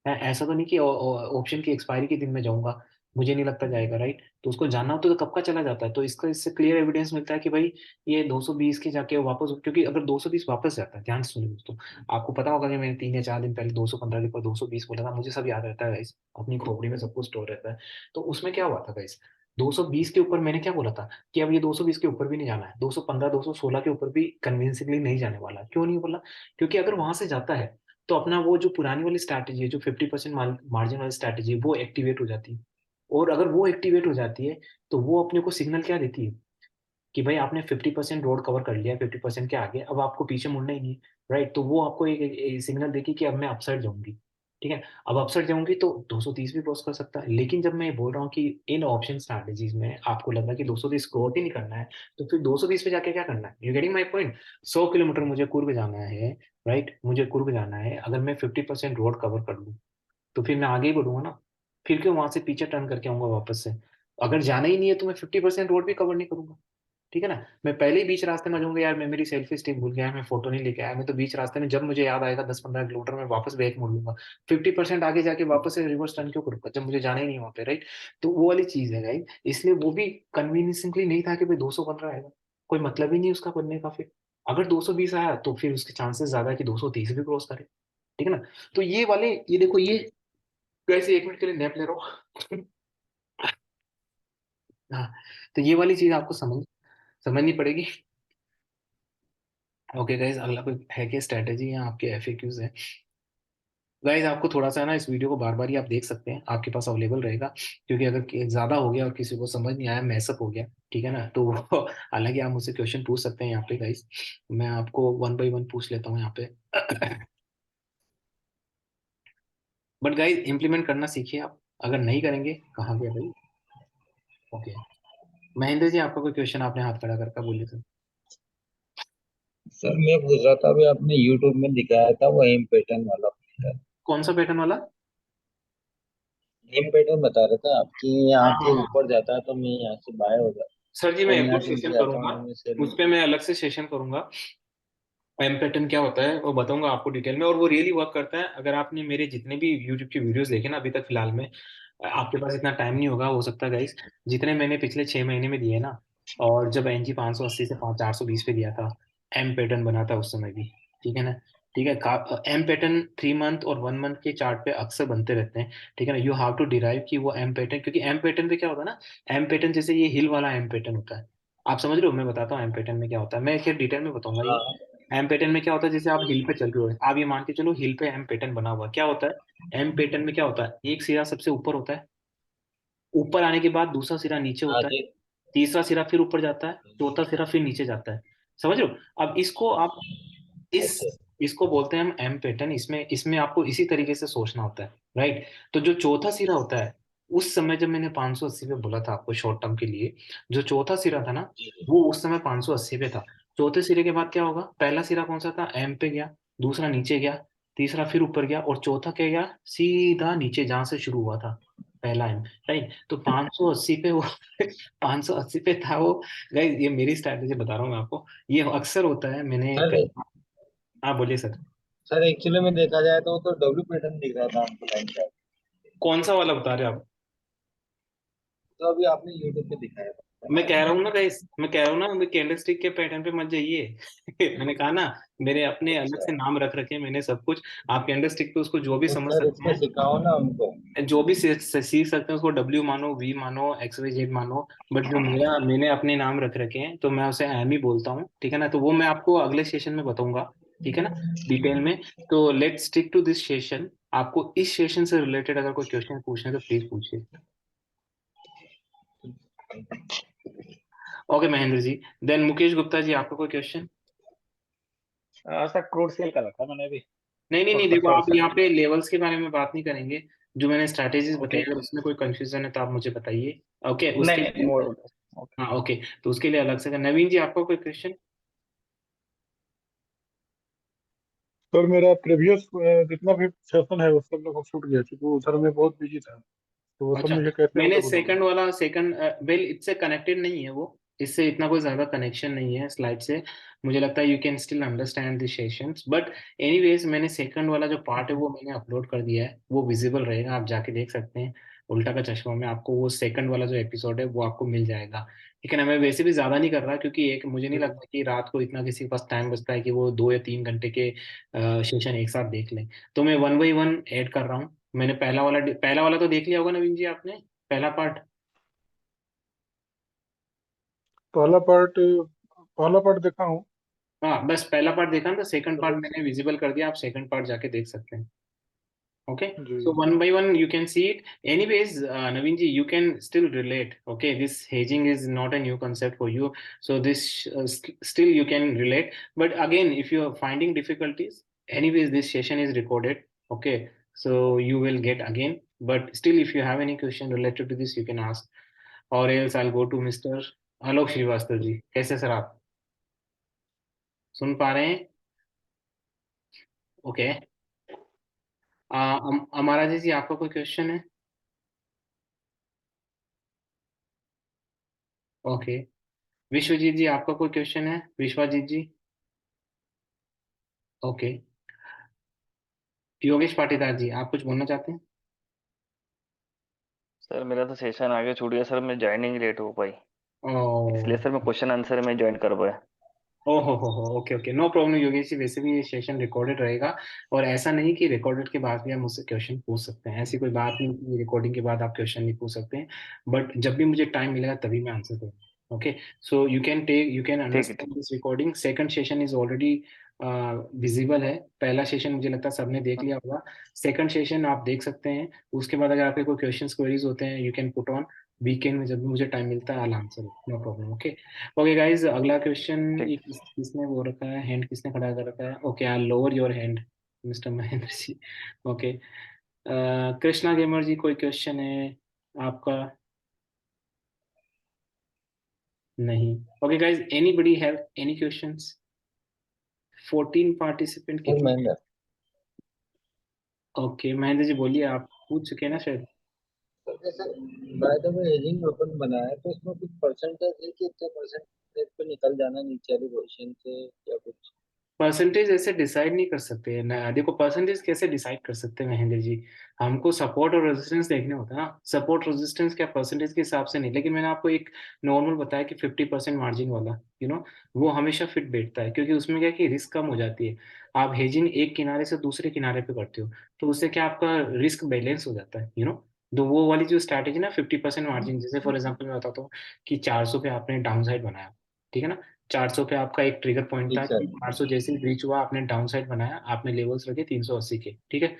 ऐसा तो नहीं कि ऑप्शन की एक्सपायरी के दिन में जाऊंगा, मुझे नहीं लगता जाएगा, राइट। तो उसको जानना होता तो कब का चला जाता है। तो इसका इससे क्लियर एविडेंस मिलता है कि भाई ये 220 के जाके वापस, क्योंकि अगर 220 वापस जाता है, ध्यान से सुनिए दोस्तों, आपको पता होगा कि मैंने 3 या 4 दिन पहले 215 के ऊपर 220 बोला था, मुझे सब याद रहता है गाइस, अपनी खोपड़ी में सब कुछ स्टोर रहता है। तो उसमें क्या हुआ था गाइस, 220 के ऊपर मैंने क्या बोला था कि अब ये 220 के ऊपर भी नहीं जाना है, 215 216 के ऊपर भी कन्विंसिंगली नहीं जाने वाला। क्यों नहीं बोला, क्योंकि अगर वहां से जाता है तो अपना वो जो पुरानी वाली स्ट्रैटेजी है, जो 50% मार्जिन वाली स्ट्रैटेजी है, वो एक्टिवेट हो जाती है। और अगर वो एक्टिवेट हो जाती है, तो वो अपने को सिग्नल क्या देती है कि भाई आपने 50% रोड कवर कर लिया, 50% के आगे अब आपको पीछे मुड़ना ही नहीं है, राइट। तो वो आपको एक सिग्नल देगी कि अब मैं अपसाइड जाऊंगी, ठीक है। अब अपसाइड जाऊंगी तो 230 भी क्रॉस कर सकता है। लेकिन जब मैं बोल रहा हूँ कि इन ऑप्शन स्ट्रैटेजीज में आपको लग रहा है कि 230 क्रॉस ही नहीं करना है, तो फिर 220 पे जाके क्या करना है, you getting my point. 100 kilometre मुझे कुर्ग जाना है, राइट, मुझे कुर्ग जाना है, अगर मैं 50% रोड कवर कर लूँ तो फिर मैं आगे ही बढ़ूंगा ना। फिर क्यों वहां से पीछे टर्न करके आऊंगा वापस से। अगर जाना ही नहीं है तो मैं 50% रोड भी कवर नहीं करूंगा, ठीक है ना। मैं पहले ही बीच रास्ते में जाऊंगा, यार मैं मेरी सेल्फी स्टिक भूल गया, मैं फोटो नहीं लेके आया, मैं तो बीच रास्ते में जब मुझे याद आएगा 10-15 किलोमीटर में वापस बैक मोड़ लूंगा। 50% आगे जाके वापस से रिवर्स टर्न क्यों करूंगा जब मुझे जाना ही नहीं वहाँ पे, राइट। तो वो वाली चीज है राइट, इसलिए वो भी कन्वीनियंसली नहीं था कि भाई 215 आएगा, कोई मतलब ही नहीं उसका बनने का। फिर अगर 220 आया तो फिर उसके चांसेस ज्यादा है कि 230 भी क्रॉस करे, ठीक है ना। तो ये वाले, ये देखो ये, वैसे 1 मिनट के लिए नैप ले रहा हूँ। हाँ, तो ये वाली चीज आपको समझनी पड़ेगी। ओके गाइज, अगला कोई है क्या स्ट्रेटेजी या आपके एफएक्यूज है। गाइज आपको थोड़ा सा ना इस वीडियो को बार बार ही आप देख सकते हैं, आपके पास अवेलेबल रहेगा, क्योंकि अगर ज्यादा हो गया और किसी को समझ नहीं आया, मैसअप हो गया, ठीक है ना, तो हालांकि आप मुझसे क्वेश्चन पूछ सकते हैं यहाँ पे गाइज, मैं आपको वन बाय वन पूछ लेता हूँ यहाँ पे। बट गाइज इम्प्लीमेंट करना सीखिए आप, अगर नहीं करेंगे कहाँ गया भाई। ओके, महेंद्र जी आपका कोई क्वेश्चन, आपने हाथ खड़ा करके बोले थे। सर मैं पूछ रहा था, अभी आपने यूट्यूब में दिखाया था वो एम पैटर्न वाला। कौन सा पैटर्न वाला। एम पैटर्न बता रहा था आपकी, यहाँ हाँ से हाँ हाँ। ऊपर जाता है तो मैं यहाँ से बाय हो सर जी जाता, मैं और एक यहाँ और से नीचे सेशन जाता हूँ करूंगा, तो मैं सेल हो उस पे मैं अलग से सेशन करूंगा, एम पैटर्न क्या होता है वो बताऊंगा आपको डिटेल में, और वो रियली वर्क करता है। अगर आपने मेरे जितने भी यूट्यूब की वीडियोस देखे ना अभी तक फिलहाल में, आपके पास इतना टाइम नहीं होगा हो सकता है गाइस, जितने मैंने पिछले 6 महीने में दिए ना, और जब एनजी 580 से 420 पे दिया था, एम पैटर्न बना था उस समय भी, ठीक है ना। ठीक है, एम पैटर्न 3 मंथ और 1 मंथ के चार्ट पे अक्सर बनते रहते हैं। ठीक है ना, यू हैव टू डिराइव कि वो एम पैटर्न, क्योंकि एम पैटर्न पे क्या होता है ना, एम पैटर्न जैसे ये हिल वाला एम पैटर्न होता है। आप समझ रहे हो, मैं बताता हूँ एम पैटर्न में क्या होता है, मैं खैर डिटेल में बताऊंगा ये। हाँ एम पैटर्न में क्या होता है, जैसे आप हिल पे चल रहे हो, आप ये मान के चलो हिल पे एम पैटर्न बना हुआ है। क्या होता है एम पैटर्न में, क्या होता है, एक सिरा सबसे ऊपर होता है, ऊपर आने के बाद दूसरा सिरा नीचे हाँ होता है, जी। तीसरा सिरा फिर ऊपर जाता है, चौथा सिरा फिर नीचे जाता है। समझ रहे हो, अब इसको आप इस अच्छा। इसको बोलते हैं हम एम पैटर्न। इसमें इसमें आपको इसी तरीके से सोचना होता है, राइट। तो जो चौथा सिरा होता है, उस समय जब मैंने 580 पे बोला था आपको शॉर्ट टर्म के लिए, जो चौथा सिरा था ना, जी जी। वो उस समय 580 पे था। चौथे सिरे के बाद क्या होगा, पहला सिरा कौन सा था, एम पे गया, दूसरा नीचे गया, तीसरा फिर ऊपर गया, और चौथा क्या गया, सीधा नीचे जहां से शुरू हुआ था पहला एम, राइट। तो 580 पे वो 580 पे था वो। गाइस ये मेरी स्ट्रैटेजी बता रहा हूँ मैं आपको, ये अक्सर होता है, मैंने सर कई। हाँ बोलिए सर। सर एक्चुअली में देखा जाए तो वो तो डब्ल्यू पैटर्न दिख रहा था हमको लाइन का। कौन सा वाला बता रहे हो आप। तो अभी आपने यूट्यूब पे दिखाया था मैं ना। कह रहा हूँ ना गाइस, मैं कह रहा हूँ ना, मैं कैंडल स्टिक के पैटर्न पे मत जाइए। मैंने कहा ना, मेरे अपने अलग अच्छा। से नाम रख रखे हैं मैंने सब कुछ। आप कैंडल स्टिक पे उसको जो भी तो समझ सर सकते इसमें हैं, सिखाओ ना हमको। जो भी सीख सकते हैं, उसको डब्ल्यू मानो, वी मानो, एक्स वाई जेड मानो। बट जो मेरा मैंने अपने नाम रख रखे हैं, तो मैं उसे एम ही बोलता हूँ, ठीक है ना। तो वो मैं आपको अगले सेशन में बताऊंगा, ठीक है ना, डिटेल में। तो let's stick to this session. आपको इस सेशन से रिलेटेड अगर कोई क्वेश्चन पूछना है तो प्लीज पूछिए। ओके महेंद्र जी। देन मुकेश गुप्ता जी, आपका कोई क्वेश्चन। सर क्रूड सेल का रखा मैंने भी। नहीं नहीं और नहीं, देखो पेट्रोल आप सर। यहाँ पे लेवल्स के बारे में बात नहीं करेंगे। जो मैंने स्ट्रैटेजीज बताई, ओके। अगर उसमें कोई कंफ्यूजन है तो आप मुझे बताइए। ओके नहीं उसके नहीं नहीं लिए। वो। ओके। हाँ ओके, तो उसके लिए अलग से नवीन जी, आपका कोई क्वेश्चन। सर मेरा प्रीवियस जितना भी सेशन है वो सब लोग छूट गया क्योंकि उधर में बहुत बिजी था। तो वो सब अच्छा, मुझे कैसे मैंने होगा बताओ। सेकंड वाला, सेकंड वेल इससे कनेक्टेड नहीं है वो, इससे इतना कोई ज्यादा कनेक्शन नहीं है स्लाइड से। मुझे लगता है you can still understand the sessions, but anyways मैंने सेकंड वाला जो पार्ट है वो मैंने अपलोड कर दिया है, वो विजिबल रहेगा, आप जाके देख सकते हैं। उल्टा का चश्मा में आपको वो सेकंड वाला जो एपिसोड है वो आपको मिल जाएगा। ठीक है ना, मैं वैसे भी ज्यादा नहीं कर रहा, क्योंकि एक मुझे नहीं लगता कि रात को इतना किसी के पास टाइम बचता है कि वो 2 या 3 घंटे के सेशन एक साथ देख लें। तो मैं वन बाई वन ऐड कर रहा हूँ। मैंने पहला वाला तो देख लिया होगा नवीन जी आपने, पहला पार्ट। पहला पार्ट देखा हूँ। हाँ बस पहला पार्ट देखा ना, तो सेकंड पार्ट चलो। मैंने विजिबल कर दिया, आप सेकंड पार्ट जाके देख सकते हैं। Okay, ji. so one by one you can see it. Anyways, Naveen ji, you can still relate. Okay, this hedging is not a new concept for you, so this still you can relate. But again, if you are finding difficulties, anyways, this session is recorded. Okay, so you will get again. But still, if you have any question related to this, you can ask. Or else I'll go to Mr. Alok Srivastava जी, कैसे सर आप सुन पा रहे हैं। ओके। अमारा जी आपका कोई क्वेश्चन है। ओके। विश्वजीत जी आपका कोई क्वेश्चन है, विश्वजीत जी। ओके। योगेश पाटीदार जी, आप कुछ बोलना चाहते हैं। सर मेरा तो सेशन आगे छूट गया सर, मैं ज्वाइनिंग लेट हो पाई। ओ इसलिए सर मैं क्वेश्चन आंसर में ज्वाइन कर पाया। हो okay okay, no problem Yogesh ji, वैसे भी ये सेशन रिकॉर्डेड रहेगा। और ऐसा नहीं कि रिकॉर्डेड के बाद भी आप मुझसे क्वेश्चन पूछ सकते हैं, ऐसी कोई बात नहीं कि रिकॉर्डिंग के बाद आप क्वेश्चन नहीं पूछ सकते हैं। बट जब भी मुझे टाइम मिलेगा तभी मैं आंसर करूँगा। ओके, सो यू कैन ठीक है ठीक। Understand this recording. Second session is already visible है। पहला सेशन मुझे लगता है सबने देख लिया होगा। सेकंड सेशन आप देख सकते हैं। उसके बाद अगर आपके कोई क्वेश्चन क्वेरीज होते हैं, you can put on weekend में, जब भी मुझे टाइम मिलता है, I answer, no problem. Okay. Okay guys, अगला क्वेश्चन ठीक। ये किसने वो रखा है, हैंड किसने खड़ा कर रखा है। Okay, I lower your hand mister Mahendra ji. Okay, Krishna gamer ji, कोई क्वेश्चन है आपका। नहीं। Okay guys, anybody have any questions. 14 participant sir कितने। महेंद्र। ओके महेंद्र जी बोलिए, आप पूछ चुके हैं ना शायद। सर जैसे by the way ageing open बना है तो इसमें कुछ परसेंटेज है कि इतने परसेंटेज पे निकल जाना नीचे वाली पोजीशन से या कुछ। परसेंटेज ऐसे डिसाइड नहीं कर सकते हैं ना। देखो परसेंटेज कैसे डिसाइड कर सकते हैं महेंद्र जी, हमको सपोर्ट और रेजिस्टेंस देखने होता है ना। सपोर्ट रेजिस्टेंस क्या परसेंटेज के हिसाब से नहीं, लेकिन मैंने आपको एक नॉर्मल बताया कि 50% मार्जिन वाला वो हमेशा फिट बैठता है, क्योंकि उसमें क्या है कि रिस्क कम हो जाती है। आप हेजिंग एक किनारे से दूसरे किनारे पे करते हो, तो उससे क्या आपका रिस्क बैलेंस हो जाता है तो वो वाली जो स्ट्रैटेजी ना 50% मार्जिन, जैसे फॉर एग्जांपल मैं बताता हूँ कि 400 पे आपने डाउन साइड बनाया, ठीक है ना। 400 पे आपका एक ट्रिगर पॉइंट था ठीक सर। कि 400 जैसे ही ब्रीच हुआ आपने डाउन साइड बनाया, आपने लेवल्स रखे 380 के, ठीक है।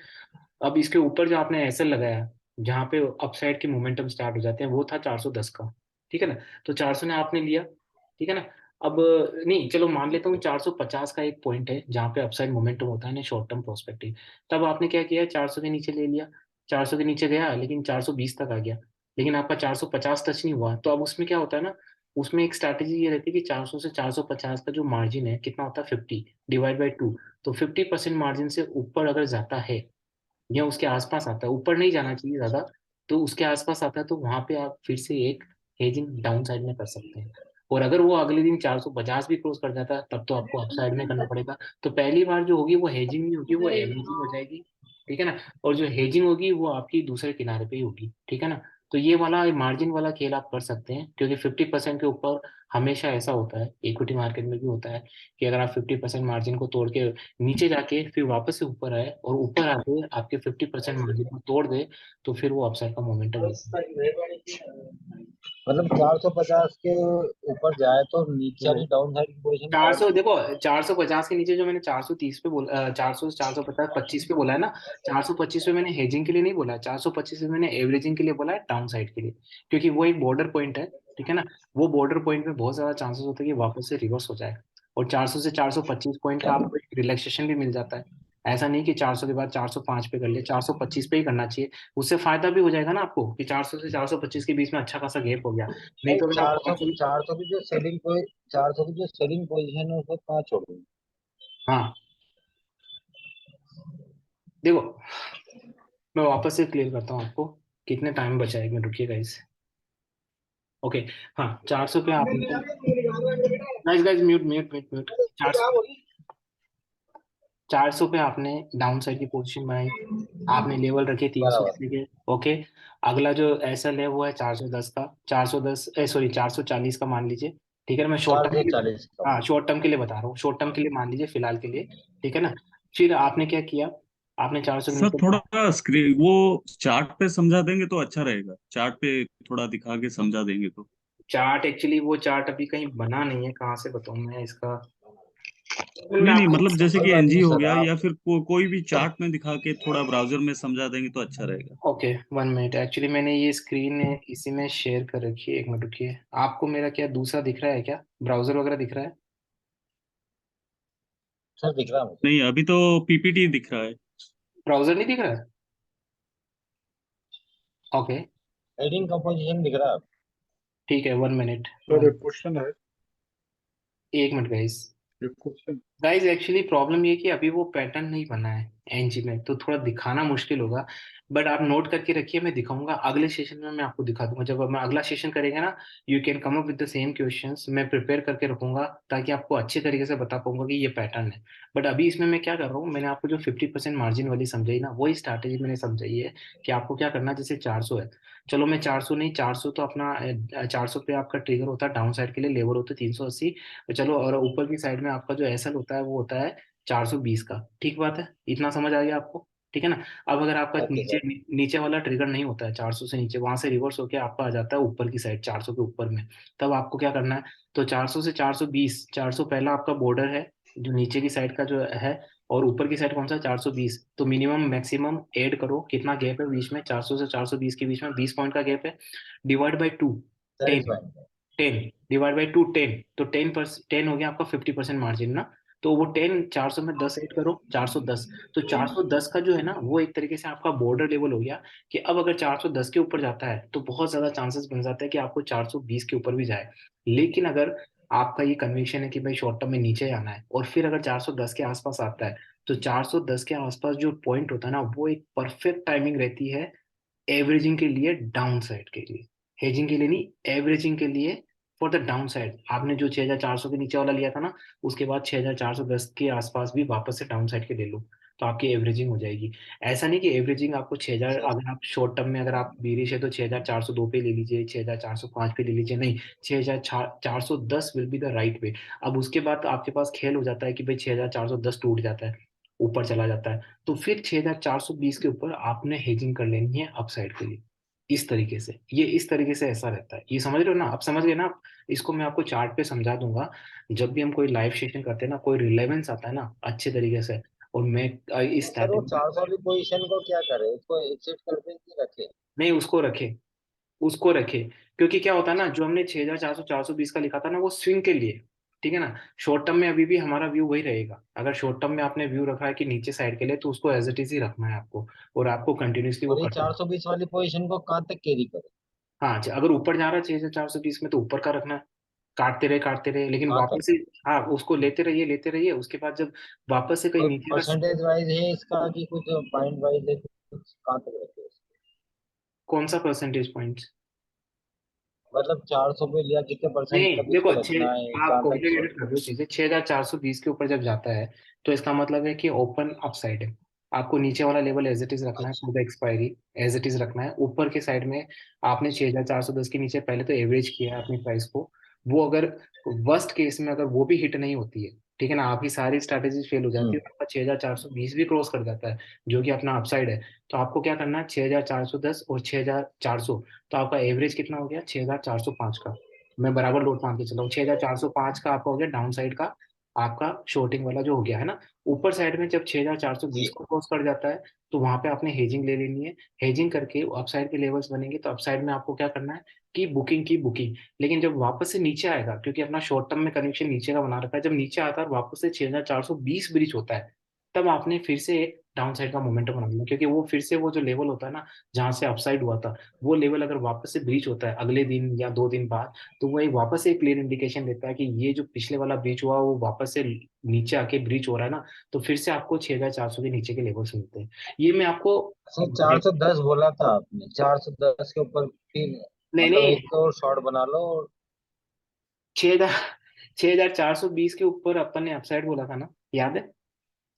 अब इसके ऊपर जो आपने एसएल लगाया, जहाँ पे अपसाइड के मोमेंटम स्टार्ट हो जाते हैं, वो था 410 का, ठीक है ना। तो 400 ने आपने लिया, ठीक है ना। अब नहीं, चलो मान लेता हूँ 450 का एक पॉइंट है जहाँ पे अपसाइड मोमेंटम होता है ना, शॉर्ट टर्म प्रोस्पेक्टिव। तब आपने क्या किया, 400 के नीचे ले लिया, 400 के नीचे गया लेकिन 420 तक आ गया, लेकिन आपका 450 टच नहीं हुआ। तो अब उसमें क्या होता है ना, उसमें एक स्ट्रैटेजी ये रहती है कि 400 से 450 का जो मार्जिन है कितना होता है, 50 डिवाइड बाई 2। तो 50% मार्जिन से ऊपर अगर जाता है या उसके आसपास आता है, ऊपर नहीं जाना चाहिए ज्यादा, तो उसके आसपास आता है, तो वहां पे आप फिर से एक हेजिंग डाउन साइड में कर सकते हैं। और अगर वो अगले दिन 450 भी क्रॉस कर जाता है, तब तो आपको अप साइड में करना पड़ेगा। तो पहली बार जो होगी वो हेजिंग नहीं होगी, वो एवरेजिंग हो जाएगी, ठीक है ना। और जो हेजिंग होगी वो आपकी दूसरे किनारे पे ही होगी, ठीक है ना। तो ये वाला मार्जिन वाला खेल आप कर सकते हैं, क्योंकि 50% के ऊपर हमेशा ऐसा होता है, इक्विटी मार्केट में भी होता है कि अगर आप 50% मार्जिन को तोड़ के नीचे जाके फिर वापस से ऊपर आए और ऊपर आके आपके 50% मार्जिन को तोड़ दे, तो फिर वो अपसाइड का मोमेंटम लेता है। मतलब 450 के ऊपर जाए तो नीचे हम्म। वाली डाउन साइड की पोजीशन चार निकाल सौ लो। देखो, 450 के नीचे जो मैंने 430 पे बोला, 400 से 450 25 पे बोला है ना। 425 पे मैंने हेजिंग के लिए नहीं बोला है, 425 पे मैंने एवरेजिंग के लिए बोला है, डाउन साइड के लिए, क्योंकि वो एक बॉर्डर पॉइंट है, ठीक है ना। वो बॉर्डर पॉइंट में बहुत ज्यादा चांसेस होते हैं कि वापस से रिवर्स हो जाए। और 400 से 425 पॉइंट का आपको एक रिलैक्सेशन भी मिल जाता है। ऐसा नहीं कि 400 के बाद 405 पे कर लिया, 425 पे ही करना चाहिए। उससे फायदा भी हो जाएगा ना आपको कि 400 से 425 के बीच में अच्छा खासा गैप हो गया। नहीं नहीं, तो अगर आप 400 की जो सेलिंग 400 की जो सेलिंग पोजीशन है उसको कहाँ छोड़ूंगी। हाँ देखो, मैं वापस से क्लियर करता हूँ आपको, कितने टाइम बचा है, एक मिनट रुकिएगा इस। ओके, हाँ 400 पे आपने, guys guys mute mute mute mute. 400 400 पे आपने डाउन साइड की पोजीशन बनाई, आपने लेवल रखे 380 बराबर। के। ओके, अगला जो एसएल है वो है 410 का, 410 सॉरी 440 का मान लीजिए, ठीक है ना। मैं शॉर्ट चार टर्म सौ के लिए, चालीस का हाँ शॉर्ट टर्म के लिए बता रहा हूँ, शॉर्ट टर्म के लिए मान लीजिए फिलहाल के लिए, ठीक है ना। फिर आपने क्या किया, आपने 400 के सर नीचे, थोड़ा स्क्रीन वो चार्ट पे समझा देंगे तो अच्छा रहेगा, चार्ट पे थोड़ा दिखा के समझा देंगे तो। चार्ट एक्चुअली वो चार्ट अभी कहीं बना नहीं है, कहाँ से बताऊँ मैं इसका। मैं नहीं नहीं, आपको, मतलब जैसे कोई कि बात एनजी नहीं हो सर गया, आप। या फिर कोई भी चार्ट में दिखा के थोड़ा ब्राउजर में समझा देंगे तो अच्छा रहेगा। ओके 1 मिनट, एक्चुअली मैंने ये स्क्रीन इसी में शेयर कर रखी है, 1 मिनट रुकिए। आपको मेरा क्या दूसरा दिख रहा है क्या, ब्राउजर वगैरह दिख रहा है? सर दिख रहा है मुझे। नहीं, अभी तो पीपीटी दिख रहा है। ब्राउजर नहीं दिख रहा है? ओके हेडिंग कंपोजिशन दिख रहा है। ठीक है, 1 मिनट, सर एक क्वेश्चन है, 1 मिनट गाइस। एक क्वेश्चन। गाइस एक्चुअली प्रॉब्लम ये है कि अभी वो पैटर्न नहीं बना है एनजी में, तो थोड़ा दिखाना मुश्किल होगा। बट आप नोट करके रखिए, मैं दिखाऊंगा अगले सेशन में, मैं आपको दिखा दूंगा। जब मैं अगला सेशन करेंगे ना, you can come up with the same questions, मैं प्रिपेयर करके रखूंगा ताकि आपको अच्छे तरीके से बता पाऊंगा कि ये पैटर्न है। बट अभी इसमें मैं क्या कर रहा हूँ, मैंने आपको जो 50% मार्जिन वाली समझाई ना, वही स्ट्रैटेजी मैंने समझाई है कि आपको क्या करना है। जैसे 400 है, चलो मैं 400 नहीं, 400 तो अपना 400 पे आपका ट्रिगर होता है डाउन साइड के लिए, लेवल होता है 380। चलो, और ऊपर की साइड में आपका जो एसएल होता है वो होता है 420 का, ठीक बात है, इतना समझ आ गया आपको, ठीक है ना। अब अगर आपका ओके नीचे सर। नीचे वाला ट्रिगर नहीं होता है 400 से नीचे, वहां से रिवर्स होके आपका आ जाता है ऊपर की साइड 400 के ऊपर में, तब आपको क्या करना है। तो 400 से 420, 400 पहला आपका बॉर्डर है जो नीचे की साइड का जो है, और ऊपर की साइड कौन सा, 420। तो मिनिमम मैक्सिमम ऐड करो, कितना गैप है बीच में, 400 से 420 के बीच में 20 पॉइंट का गैप है, divide by 2, that is 10, fine. 10 तो 10 हो गया आपका 50% मार्जिन ना। तो वो 10, 400 में 10 ऐड करो, 410। तो 410 का जो है ना, वो एक तरीके से आपका बॉर्डर लेवल हो गया कि अब अगर 410 के ऊपर जाता है तो बहुत ज्यादा चांसेस बन जाता है कि आपको 420 के ऊपर भी जाए। लेकिन अगर आपका ये कन्विक्शन है कि भाई शॉर्ट टर्म में नीचे आना है, और फिर अगर 410 के आसपास आता है, तो 410 के आसपास जो पॉइंट होता है ना, वो एक परफेक्ट टाइमिंग रहती है एवरेजिंग के लिए, डाउन साइड के लिए, हेजिंग के लिए नहीं, एवरेजिंग के लिए फॉर द डाउन साइड आपने जो 6400 के नीचे वाला लिया था ना, उसके बाद 6410 के आसपास भी वापस से डाउन साइड के ले लो, तो आपकी एवरेजिंग हो जाएगी। ऐसा नहीं कि एवरेजिंग आपको 6000, अच्छा अगर आप शॉर्ट टर्म में अगर आप बीरिश है तो 6402 पे ले लीजिए, 6405 पे ले लीजिए, नहीं, 6410 will be the right way. अब उसके बाद आपके पास खेल हो जाता है कि भाई 6410 टूट जाता है, ऊपर चला जाता है, तो फिर 6420 के ऊपर आपने हेजिंग कर लेनी है अपसाइड के लिए। इस तरीके से, ये इस तरीके से ऐसा रहता है, ये समझ रहे हो ना, आप समझ गए ना? इसको मैं आपको चार्ट पे समझा दूंगा जब भी हम कोई लाइव सेशन करते हैं ना, कोई रिलेवेंस आता है ना अच्छे तरीके से। और मैं इस सर, वो स्ट्रैटेजी, 400 वाली पोजीशन को क्या करे, उसको एग्जिट कर दें कि रखे? नहीं उसको रखे, उसको रखे। क्योंकि क्या होता है ना, जो हमने 6400 420 का लिखा था ना, वो स्विंग के लिए, ठीक है ना। शॉर्ट टर्म में अभी भी हमारा व्यू वही रहेगा। अगर शॉर्ट टर्म में आपने व्यू रखा है कि नीचे साइड के लिए, तो उसको एज इट इज ही रखना है आपको, और आपको कंटिन्यूसली वो और ये करना है। 420 वाली पोजीशन को कहाँ तक कैरी करे? हाँ, अगर ऊपर जा रहा है 6420 में, तो ऊपर का रखना है, काटते रहे, लेकिन कहाँ तक? वापस से, हाँ उसको लेते रहिए। उसके बाद जब वापस से कहीं कोई नीचे का, परसेंटेज वाइज है इसका कि कुछ पॉइंट वाइज है, कुछ कहाँ तक रखे उसको? कौन सा परसेंटेज पॉइंट? मतलब 400 पे लिया, कितने परसेंट नहीं तक देखो, इसको रखना है, आप कहाँ तक कॉम्प्लिकेटेड छोड़ना कर है? रहे हो चीजें। 6420 के ऊपर जब जाता है, तो इसका मतलब है कि ओपन अपसाइड है। आपको नीचे वाला लेवल एज इट इज रखना है, अच्छा। For the expiry as it is रखना है। ऊपर के साइड में आपने 6410 के नीचे पहले तो एवरेज किया है अपनी प्राइस को। वो अगर वर्स्ट केस में अगर वो भी हिट नहीं होती है, ठीक है ना, आपकी सारी स्ट्रैटेजी फेल हो जाती है, और आपका 6420 भी क्रॉस कर जाता है, जो कि अपना अपसाइड है, तो आपको क्या करना है, 6410 और 6400, तो आपका एवरेज कितना हो गया, 6405 का। मैं बराबर लोड मान के चला हूँ, 6405 का आपका हो गया डाउन साइड का, आपका शॉर्टिंग वाला जो हो गया है ना। ऊपर साइड में जब 6420 जी। को क्रॉस कर जाता है, तो वहां पे आपने हेजिंग ले लेनी है। हेजिंग करके अपसाइड के लेवल्स बनेंगे, तो अपसाइड में आपको क्या करना है कि बुकिंग की बुकिंग। लेकिन जब वापस से नीचे आएगा, क्योंकि अपना शॉर्ट टर्म में कनेक्शन नीचे का बना रखा है, जब नीचे आता है और वापस से 6420 ब्रीच होता है, तब आपने फिर से एक डाउन साइड का मोमेंटम बनाना है। क्योंकि वो फिर से वो जो लेवल होता है ना, जहां से अपसाइड हुआ था, वो लेवल अगर वापस से ब्रीच होता है अगले दिन या 2 दिन बाद, तो वो एक वापस से एक क्लियर इंडिकेशन देता है कि ये जो पिछले वाला ब्रीच हुआ वो वापस से नीचे आके ब्रीच हो रहा है ना, तो फिर से आपको 6400 के नीचे के लेवल्स मिलते हैं। ये मैं आपको, सर, 410 बोला था आपने, 410 के ऊपर फिर नहीं मतलब नहीं, एक तो शॉर्ट बना लो। 6420 के ऊपर अपन ने अपसाइड बोला था ना, याद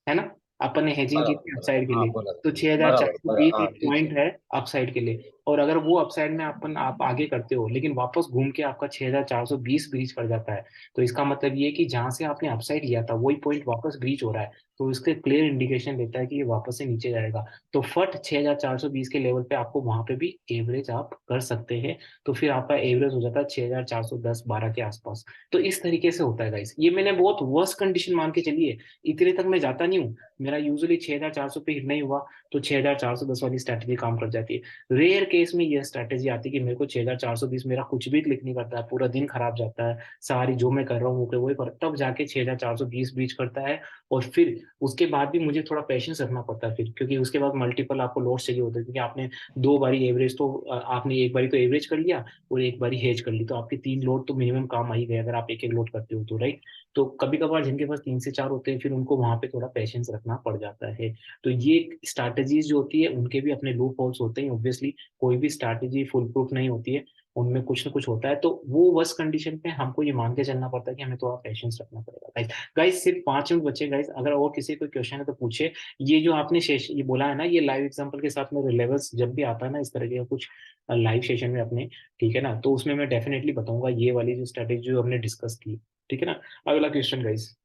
है ना? अपन ने हेजिंग की थी बराबर, अपसाइड के हाँ लिए, बोला तो था। बराबर, 6420 हाँ एक ठीक पॉइंट है। है अपसाइड के लिए। और अगर वो अपसाइड में अपन आप आगे करते हो, लेकिन वापस घूम के आपका 6420 ब्रीच कर जाता है, तो इसका मतलब ये है कि जहां से आपने अपसाइड लिया था वही पॉइंट वापस ब्रीच हो रहा है, तो इसके क्लियर इंडिकेशन देता है कि ये वापस से नीचे जाएगा। तो फट 6420 के लेवल पे आपको वहां पे भी एवरेज आप कर सकते हैं। तो फिर आपका एवरेज हो जाता है 6410 12 के आसपास। तो इस तरीके से होता है गाइस। ये मैंने बहुत वर्स्ट कंडीशन मान के चलिए, इतने तक मैं जाता नहीं हूँ। मेरा यूजुअली 6400 पे हिट नहीं हुआ, तो 6410 वाली स्ट्रैटेजी काम कर जाती है। रेयर केस में यह स्ट्रैटेजी आती है कि मेरे को 6420 मेरा कुछ भी क्लिक नहीं करता है, पूरा दिन खराब जाता है, सारी जो मैं कर रहा हूँ वही कर, तब जाके 6420 ब्रीच करता है। और फिर उसके बाद भी मुझे थोड़ा पेशेंस रखना पड़ता है फिर, क्योंकि उसके बाद मल्टीपल आपको लॉट्स चाहिए होते हैं, क्योंकि आपने 2 बारी एवरेज तो आपने एक बारी तो एवरेज कर लिया, और एक बारी हेज कर ली, तो आपके 3 लोड तो मिनिमम काम आ ही गए, अगर आप एक एक लोड करते हो तो, राइट। तो कभी कभार जिनके पास 3 से 4 होते हैं, फिर उनको वहां पे थोड़ा पेशेंस रखना पड़ जाता है। तो ये स्ट्रैटेजीज जो होती है उनके भी अपने लूप होल्स होते हैं ऑब्वियसली। कोई भी स्ट्रैटेजी फुल प्रूफ नहीं होती है, उनमें कुछ ना कुछ होता है। तो वो वर्स्ट कंडीशन पे हमको ये मान के चलना पड़ता है कि हमें थोड़ा पेशेंस रखना पड़ेगा गाइस। गाइस सिर्फ 5 मिनट बचे गाइस, अगर और किसी कोई क्वेश्चन है तो पूछे। ये जो आपने ये बोला है ना, ये लाइव एग्जांपल के साथ मेरे लेवल्स जब भी आता है ना इस तरह के कुछ लाइव सेशन में अपने, ठीक है ना, तो उसमें मैं डेफिनेटली बताऊंगा ये वाली जो स्ट्रैटेजी जो हमने डिस्कस की, ठीक है ना। अगला क्वेश्चन गाइस,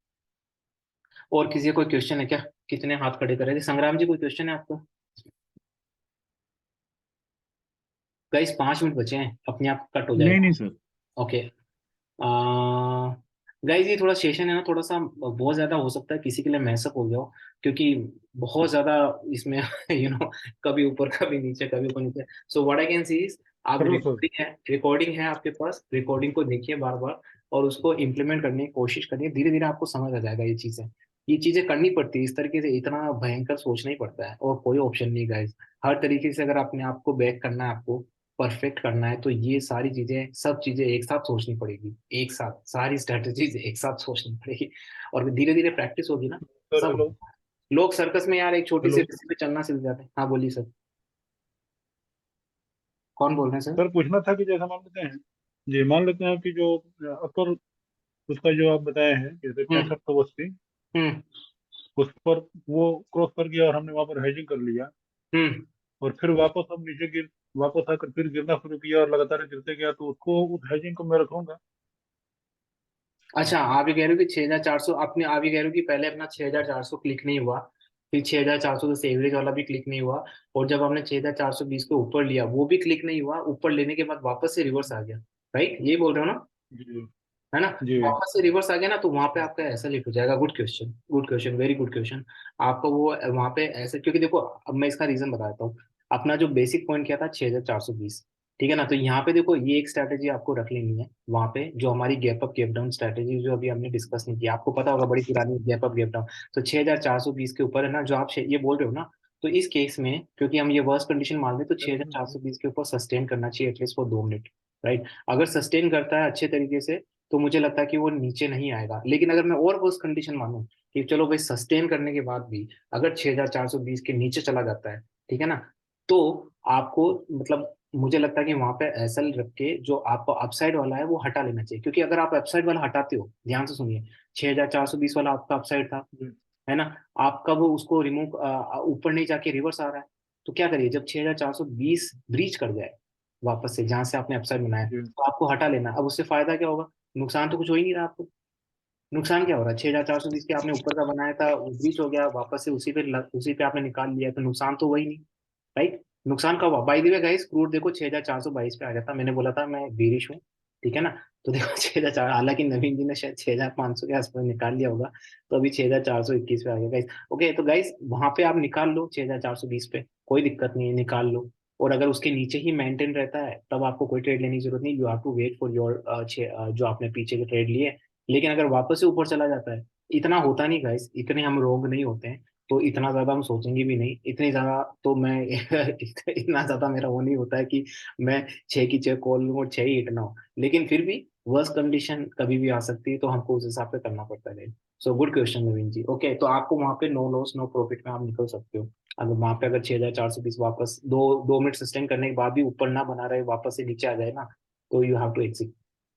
और किसी का कोई क्वेश्चन है क्या? कितने हाथ खड़े कर रहे थे? संग्राम जी कोई क्वेश्चन है आपको? गाइस 5 मिनट बचे हैं, अपने आप कट हो नहीं जाएगा। नहीं सर। ओके। गाइस ये थोड़ा सेशन है ना, थोड़ा सा बहुत ज्यादा हो सकता है किसी के लिए मैसअप हो गया हो, क्योंकि बहुत ज्यादा इसमें कभी ऊपर कभी नीचे, कभी ऊपर नीचे। So what I can see is, आप करो सर। रिकॉर्डिंग है आपके पास, रिकॉर्डिंग को देखिए बार बार, और उसको इम्प्लीमेंट करने की कोशिश करिए। धीरे धीरे आपको समझ आ जाएगा ये चीजें करनी पड़ती है, इस तरीके से इतना भयंकर सोचना ही पड़ता है, और कोई ऑप्शन नहीं गाइस। हर तरीके से अगर अपने आप को बैक करना है, आपको परफेक्ट करना है, तो ये सारी चीजें, सब चीजें एक साथ सोचनी पड़ेगी, एक साथ सारी स्ट्रेटजीज एक साथ सोचनी पड़ेगी, और धीरे धीरे प्रैक्टिस होगी ना, सर सब। हेलो। लोग सर्कस में यार एक छोटी सी हेलो रस्सी पे चलना सीख जाते हैं। हाँ बोलिए सर, कौन बोल रहे हैं सर? सर, पूछना था कि जैसा मान लेते हैं जी मान लेते हैं कि जो अपर उसका जो आप बताए हैं जैसे 6580 हम्म उस पर वो क्रॉस कर गया और हमने वहां पर हेजिंग कर लिया हम्म और फिर वापस हम नीचे गिर वापस आकर फिर गिरना शुरू किया और लगातार गिरते गया तो उसको उस हेजिंग को मैं रखूंगा। अच्छा, आप ये कह रहे हो कि 6400, आपने आप ये कह रहे हो कि पहले अपना 6400 क्लिक नहीं हुआ, फिर 6410 एवरेज वाला भी क्लिक नहीं हुआ, और जब हमने 6420 को ऊपर लिया वो भी क्लिक नहीं हुआ, ऊपर लेने के बाद वापस से रिवर्स आ गया, राइट? ये बोल रहे हो ना, जी है ना? जी वापस से रिवर्स आ गया ना, तो वहां पे आपका ऐसा लिख हो जाएगा। Good question, good question, very good question. आपका वो वहां पे ऐसे, क्योंकि देखो अब मैं इसका रीजन बताता हूँ। अपना जो बेसिक पॉइंट क्या था 6420, ठीक है ना? तो यहाँ पे देखो ये एक स्ट्रैटेजी आपको रख लेनी है वहां पे, जो हमारी gap up gap down strategy जो अभी हमने डिस्कस नहीं किया, आपको पता होगा, बड़ी पुरानी गैप अप गैप डाउन। तो 6420 के ऊपर है ना, जो आप ये बोल रहे हो ना, तो इस केस में क्योंकि हम ये वर्स्ट कंडीशन मान लें, तो 6420 के ऊपर सस्टेन करना चाहिए एटलीस्ट फॉर 2 मिनट, राइट? अगर सस्टेन करता है अच्छे तरीके से तो मुझे लगता है कि वो नीचे नहीं आएगा। लेकिन अगर मैं और वर्स्ट कंडीशन मानूं कि चलो भाई सस्टेन करने के बाद भी अगर 6420 के नीचे चला जाता है, ठीक है ना, तो आपको मतलब मुझे लगता है कि वहां पे एसएल रख के जो आपको अपसाइड वाला है वो हटा लेना चाहिए, क्योंकि अगर आप अपसाइड वाला हटाते हो, ध्यान से सुनिए, 6420 वाला आपका अपसाइड था, जी है ना? आपका वो उसको रिमूव ऊपर नहीं जाके रिवर्स आ रहा है, तो क्या करिए, जब 6420 ब्रीच कर जाए वापस से जहां से आपने अपसाइड बनाया, जी तो आपको हटा लेना। अब उससे फायदा क्या होगा? नुकसान तो कुछ हो ही नहीं रहा आपको। नुकसान क्या हो रहा है? 6420 के आपने ऊपर का बनाया था, वो ब्रीच हो गया, वापस से उसी पे आपने निकाल लिया, तो नुकसान तो वही नहीं, राइट? नुकसान का हुआ। By the way guys, crude देखो 6422 पे आ गया था, मैंने बोला था मैं बेरिश हूँ, ठीक है ना? तो देखो 6000, हालांकि नवीन जी ने शायद 6500 के आसपास निकाल लिया होगा, तो अभी 6421 पे आ गया गाइस। ओके, तो गाइस वहां पे आप निकाल लो 6420 पे, कोई दिक्कत नहीं है, निकाल लो। और अगर उसके नीचे ही मेंटेन रहता है तब आपको कोई ट्रेड लेने की जरूरत नहीं, you have to wait for your जो आपने पीछे के ट्रेड लिए। लेकिन अगर वापस से ऊपर चला जाता है, इतना होता नहीं गाइस, इतने हम रोग नहीं होते हैं, तो इतना ज्यादा हम सोचेंगे भी नहीं, इतनी ज्यादा तो मैं इतना ज्यादा मेरा वो नहीं होता है कि मैं 6 की 6 कॉल लूँ और 6 ही हिट ना हो। लेकिन फिर भी वर्स्ट कंडीशन कभी भी आ सकती है, तो हमको उस हिसाब से करना पड़ता है। सो गुड क्वेश्चन नवीन जी। ओके, तो आपको वहां पे नो लॉस नो प्रॉफिट में आप निकल सकते हो। अगर वहां पे अगर 6420 वापस 2 मिनट सस्टेन करने के बाद भी ऊपर ना बना रहे, वापस से नीचे आ जाए ना, तो you have to exit.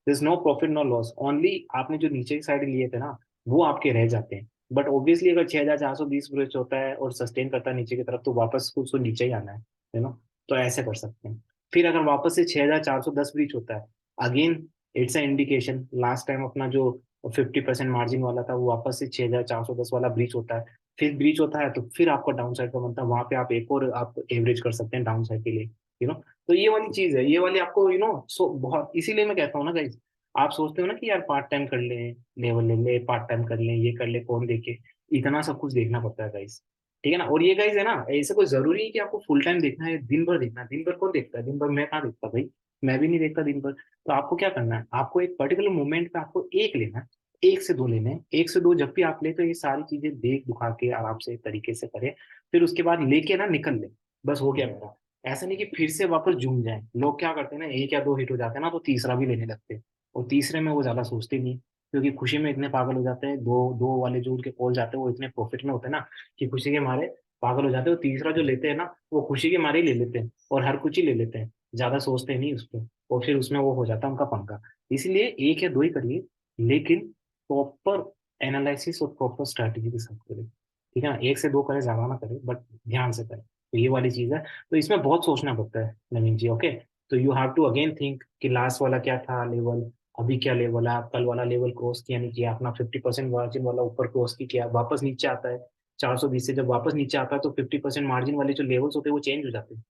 This no profit no loss, only आपने जो नीचे की साइड लिए थे ना, वो आपके रह जाते हैं। बट ऑब्वियसली अगर 6420 ब्रेच होता है और सस्टेन करता है नीचे की तरफ, तो वापस उसको नीचे ही आना है ना? तो ऐसे कर सकते हैं। फिर अगर वापस से 6410 ब्रीच होता है, again it's a indication, last time अपना जो 50% मार्जिन वाला था वो वापस से 6410 वाला ब्रीच होता है, फिर ब्रीच होता है, तो फिर आपका डाउन साइड का बनता है, वहां पे आप एक और आप एवरेज कर सकते हैं डाउन साइड के लिए, यू नो। तो ये वाली चीज है, ये वाली आपको सो बहुत, इसीलिए मैं कहता हूँ ना गाइज, आप सोचते हो ना कि यार पार्ट टाइम कर ले, लेवल ले ले, पार्ट टाइम कर ले, ये कर ले, कौन देखे, इतना सब कुछ देखना पड़ता है गाइस, ठीक है ना? और ये गाइस है ना, ऐसे कोई जरूरी है कि आपको फुल टाइम देखना है, दिन भर देखना है। दिन भर कौन देखता है? दिन भर मैं कहाँ देखता भाई, मैं भी नहीं देखता दिन भर। तो आपको क्या करना है, आपको एक पर्टिकुलर मोमेंट पे आपको एक लेना है, 1 से 2 लेने हैं, 1 से 2 जब भी आप ले, तो ये सारी चीजें देख दुखा के आराम से तरीके से करें, फिर उसके बाद लेके ना निकल ले, बस हो गया मेरा। ऐसा नहीं कि फिर से वापस जूम जाए। लोग क्या करते हैं ना, 1 या 2 हिट हो जाते हैं ना, तो तीसरा भी लेने लगते हैं, और तीसरे में वो ज्यादा सोचते नहीं, क्योंकि खुशी में इतने पागल हो जाते हैं, दो दो वाले जो उनके कॉल जाते हैं वो इतने प्रॉफिट में होते हैं ना, कि खुशी के मारे पागल हो जाते हैं। वो तीसरा जो लेते हैं ना, वो खुशी के मारे ही ले लेते हैं, और हर कुछ ही ले लेते हैं, ज्यादा सोचते नहीं उस पर, और फिर उसमें वो हो जाता है उनका पंगा। इसलिए 1 या 2 ही करिए, लेकिन प्रॉपर एनालिसिस और प्रॉपर स्ट्रैटेजी के साथ करें, ठीक है ना? 1 से 2 करें, ज्यादा ना करें, बट ध्यान से करें। तो ये वाली चीज है, तो इसमें बहुत सोचना पड़ता है नवीन जी। ओके, तो you have to again think कि लास्ट वाला क्या था लेवल, अभी क्या लेवल है, कल वाला लेवल क्रॉस किया नहीं किया, अपना 50% मार्जिन वाला ऊपर क्रॉस किया, वापस नीचे आता है 420 से, जब वापस नीचे आता है तो 50% मार्जिन वाले जो लेवल्स होते हैं वो चेंज हो जाते हैं,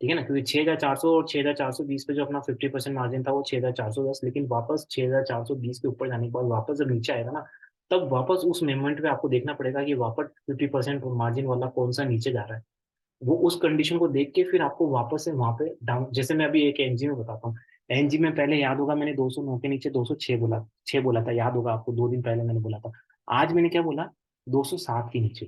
ठीक है ना? क्योंकि 6400 और 6420 पे जो अपना 50% मार्जिन था वो 6410, लेकिन वापस 6420 के ऊपर जाने के बाद वापस जब नीचे आएगा ना, तब वापस उस मोमेंट पे आपको देखना पड़ेगा कि वापस 50% मार्जिन वाला कौन सा नीचे जा रहा है। वो उस कंडीशन को देख के फिर आपको वापस से वहां पे डाउन, जैसे मैं अभी एक एनजी में बताता हूँ। एनजी में पहले याद होगा मैंने 209 के नीचे 206 बोला, 6 बोला था, याद होगा आपको, 2 दिन पहले मैंने बोला था। आज मैंने क्या बोला, 207 के नीचे,